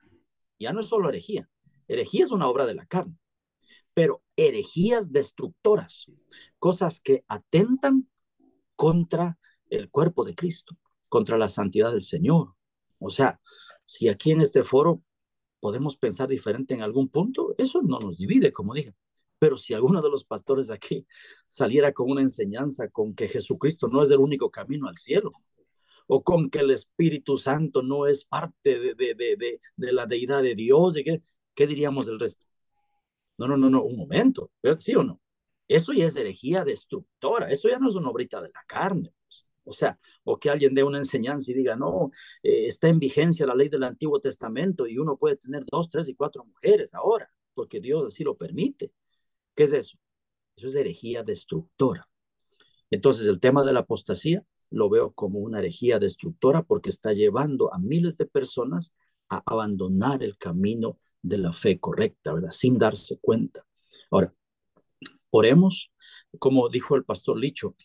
Speaker 2: Ya no es solo herejía. Herejía es una obra de la carne. Pero herejías destructoras, cosas que atentan contra el cuerpo de Cristo, contra la santidad del Señor. O sea, si aquí en este foro podemos pensar diferente en algún punto, eso no nos divide, como dije. Pero si alguno de los pastores de aquí saliera con una enseñanza con que Jesucristo no es el único camino al cielo, o con que el Espíritu Santo no es parte de la deidad de Dios, ¿qué diríamos del resto? No, un momento, ¿sí o no? Eso ya es herejía destructora, eso ya no es una obrita de la carne. Pues. O sea, o que alguien dé una enseñanza y diga, no, está en vigencia la ley del Antiguo Testamento y uno puede tener 2, 3 y 4 mujeres ahora, porque Dios así lo permite. ¿Qué es eso? Eso es herejía destructora. Entonces, el tema de la apostasía lo veo como una herejía destructora porque está llevando a miles de personas a abandonar el camino de la fe correcta, ¿verdad? Sin darse cuenta. Ahora, oremos, como dijo el pastor Licho,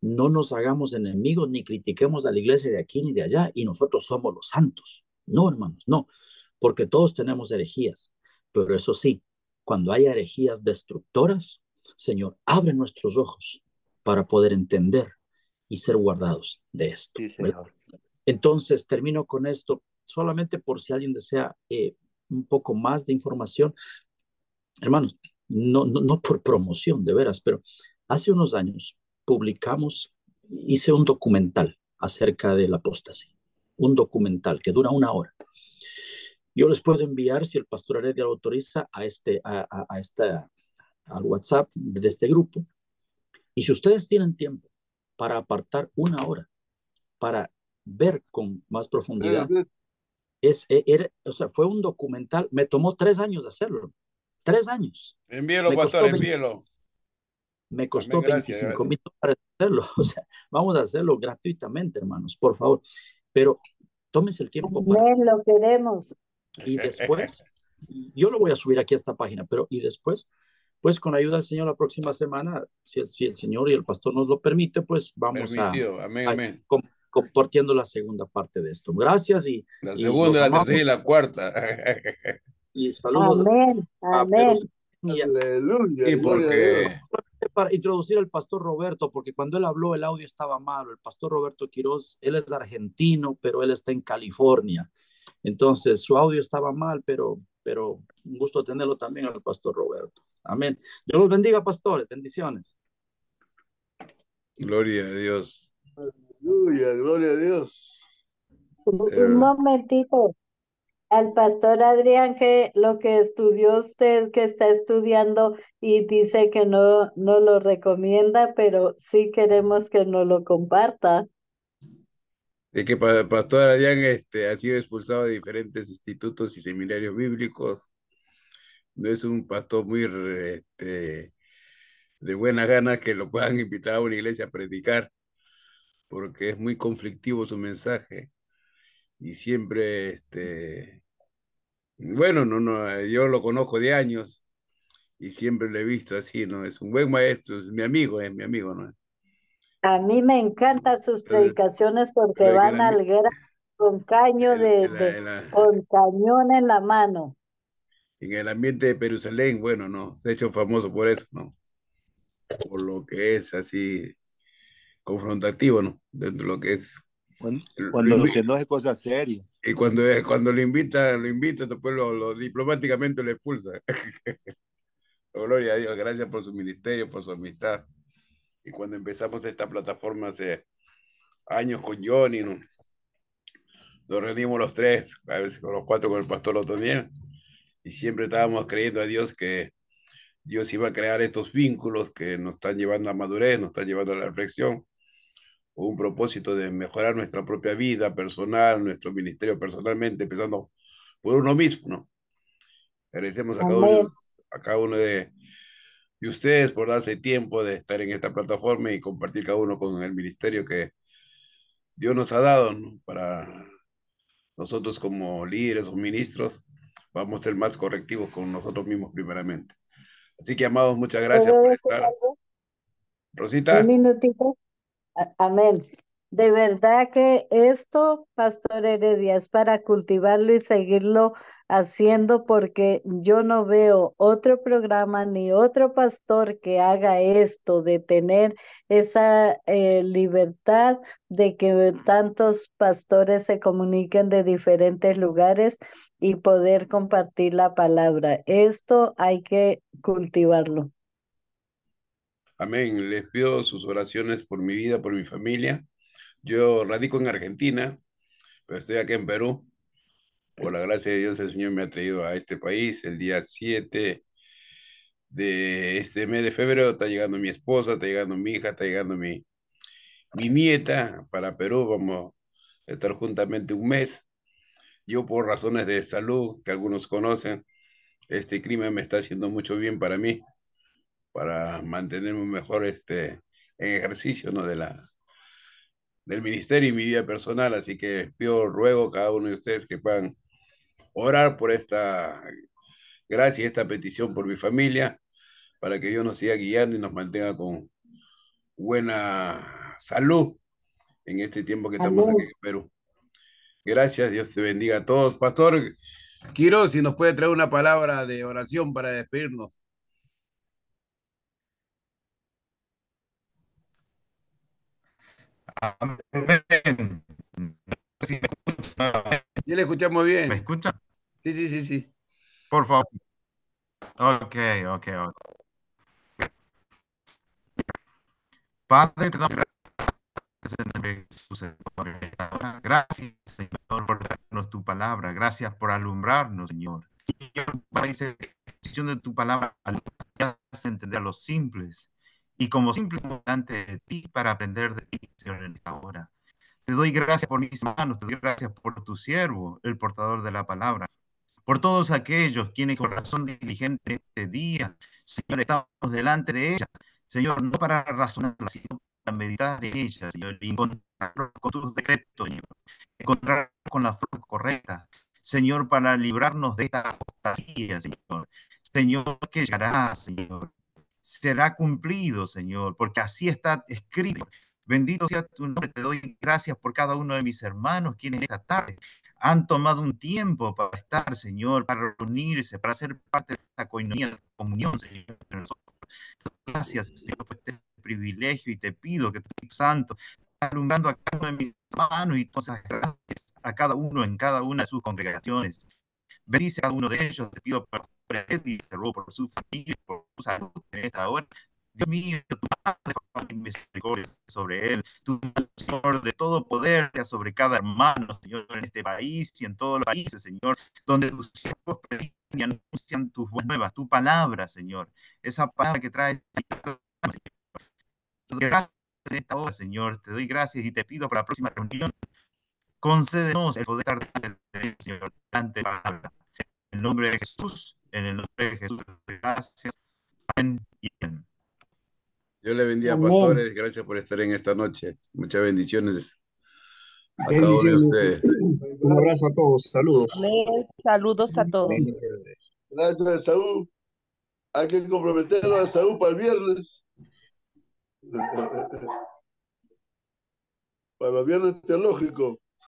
Speaker 2: no nos hagamos enemigos ni critiquemos a la iglesia de aquí ni de allá y nosotros somos los santos. No, hermanos, no, porque todos tenemos herejías, pero eso sí, cuando hay herejías destructoras, Señor, abre nuestros ojos para poder entender y ser guardados de esto.
Speaker 10: Sí, Señor.
Speaker 2: Entonces, termino con esto, solamente por si alguien desea un poco más de información. Hermanos, no por promoción, de veras, pero hace unos años hice un documental acerca de la apostasía, un documental que dura 1 hora. Yo les puedo enviar, si el pastor Heredia lo autoriza, al WhatsApp de este grupo. Y si ustedes tienen tiempo para apartar 1 hora para ver con más profundidad, o sea, fue un documental, me tomó 3 años hacerlo, 3 años.
Speaker 1: Envíelo, pastor, envíelo.
Speaker 2: Me costó 25,000 dólares hacerlo. O sea, vamos a hacerlo gratuitamente, hermanos, por favor. Pero tómense el tiempo
Speaker 9: para... Lo queremos.
Speaker 2: Y después, yo lo voy a subir aquí a esta página, pero y después, pues con la ayuda del Señor la próxima semana, si el Señor y el pastor nos lo permite, pues vamos
Speaker 1: amén.
Speaker 2: compartiendo la segunda parte de esto. Gracias y
Speaker 1: la segunda, la tercera y la cuarta.
Speaker 2: Y saludos.
Speaker 9: Amén.
Speaker 12: Aleluya.
Speaker 1: Y porque
Speaker 2: para introducir al pastor Roberto, porque cuando él habló el audio estaba malo. El pastor Roberto Quiroz, él es argentino, pero él está en California. Entonces su audio estaba mal, pero un gusto tenerlo también al pastor Roberto. Amén. Dios los bendiga, pastores. Bendiciones.
Speaker 1: Gloria a Dios.
Speaker 12: Aleluya, gloria a Dios.
Speaker 9: Un momentito. Al pastor Adrián, que lo que estudió usted, que está estudiando y dice que no lo recomienda, pero sí queremos que nos lo comparta.
Speaker 1: De que el pastor Adrián ha sido expulsado de diferentes institutos y seminarios bíblicos. No es un pastor muy de buena gana que lo puedan invitar a una iglesia a predicar, porque es muy conflictivo su mensaje. Y siempre, bueno, yo lo conozco de años y siempre lo he visto así, ¿no? Es un buen maestro, es mi amigo, ¿no?
Speaker 9: A mí me encantan sus predicaciones porque van al grano con caño con cañón en la mano.
Speaker 1: En el ambiente de Jerusalén, bueno, ¿no? Se ha hecho famoso por eso, ¿no? Por lo que es así confrontativo, ¿no? Dentro de lo que es.
Speaker 10: Cuando se enoje cosas serias.
Speaker 1: Y cuando lo invita, después diplomáticamente lo expulsa. Gloria a Dios, gracias por su ministerio, por su amistad. Y cuando empezamos esta plataforma hace años con Johnny, ¿no? Nos reunimos los 3, a veces con los 4 con el pastor Otoniel, y siempre estábamos creyendo a Dios que Dios iba a crear estos vínculos que nos están llevando a madurez, nos están llevando a la reflexión, con un propósito de mejorar nuestra propia vida personal, nuestro ministerio personalmente, empezando por uno mismo, ¿no? Agradecemos a cada uno de ustedes por darse tiempo de estar en esta plataforma y compartir cada uno con el ministerio que Dios nos ha dado, ¿no? Para nosotros como líderes o ministros, vamos a ser más correctivos con nosotros mismos primeramente. Así que, amados, muchas gracias por estar. Rosita.
Speaker 9: Un minutito. Amén. De verdad que esto, Pastor Heredia, es para cultivarlo y seguirlo haciendo porque yo no veo otro programa ni otro pastor que haga esto, de tener esa libertad de que tantos pastores se comuniquen de diferentes lugares y poder compartir la palabra. Esto hay que cultivarlo.
Speaker 1: Amén. Les pido sus oraciones por mi vida, por mi familia. Yo radico en Argentina, pero estoy acá en Perú. Por la gracia de Dios, el Señor me ha traído a este país. El día 7 de este mes de febrero está llegando mi esposa, está llegando mi hija, está llegando mi nieta para Perú. Vamos a estar juntamente un mes. Yo por razones de salud, que algunos conocen, este clima me está haciendo mucho bien para mí, para mantenerme mejor en ejercicio, ¿no? Del ministerio y mi vida personal. Así que pido, ruego a cada uno de ustedes que puedan orar por esta gracia, esta petición por mi familia, para que Dios nos siga guiando y nos mantenga con buena salud en este tiempo que estamos aquí
Speaker 9: Amén.
Speaker 1: en Perú. Gracias, Dios te bendiga a todos. Pastor Quiroz, si nos puede traer una palabra de oración para despedirnos.
Speaker 4: Amén. Sí,
Speaker 1: ¿Ya le escuchamos
Speaker 4: ¿me
Speaker 1: bien?
Speaker 4: escuchan?
Speaker 1: Sí, sí, sí, sí.
Speaker 4: Por favor. Ok, ok, ok. Padre, te damos gracias en el nombre de Jesús, Señor. Gracias, Señor, por darnos tu palabra. Gracias por alumbrarnos, Señor. Señor, para esa exposición de tu palabra, hace entender a los simples. Y como simples delante de ti para aprender de ti, Señor, en esta hora. Te doy gracias por mis manos, te doy gracias por tu siervo, el portador de la palabra. Por todos aquellos quienes con razón diligente este día, Señor, estamos delante de ella, Señor, no para razonar, sino para meditar en ella, Señor, y encontrar con tus decretos, Señor, encontrar con la forma correcta, Señor, para librarnos de esta apostasía, Señor. Señor, que llegará, Señor, será cumplido, Señor, porque así está escrito. Bendito sea tu nombre, te doy gracias por cada uno de mis hermanos quienes esta tarde han tomado un tiempo para estar, Señor, para reunirse, para ser parte de esta coinonía, de comunión, Señor. Gracias, Señor, por este privilegio y te pido que tu Espíritu Santo esté alumbrando a cada uno de mis hermanos y todas esas gracias a cada uno en cada una de sus congregaciones. Bendice a cada uno de ellos, te pido por él y te ruego por su familia, por su salud en esta hora. Dios mío, tu mano de favor y misericordia sobre él, tu Señor de todo poder sobre cada hermano, Señor, en este país y en todos los países, Señor, donde tus siervos predican y anuncian tus buenas nuevas, tu palabra, Señor, esa palabra que trae, Señor. Gracias en esta hora, Señor, te doy gracias y te pido para la próxima reunión, concédenos el poder estar delante de Señor, delante de la palabra. En el nombre de Jesús, en el nombre de Jesús, gracias. Amén y amén.
Speaker 1: Dios le bendiga,
Speaker 9: Amén.
Speaker 1: pastores. Gracias por estar en esta noche. Muchas bendiciones a cada uno de
Speaker 5: Bendiciones.
Speaker 1: ustedes.
Speaker 5: Un abrazo a todos. Saludos.
Speaker 3: Amén. Saludos a todos.
Speaker 5: Bendiciones.
Speaker 12: Gracias, Saúl. Hay que comprometerlo a Saúl para el viernes. Para el viernes teológico.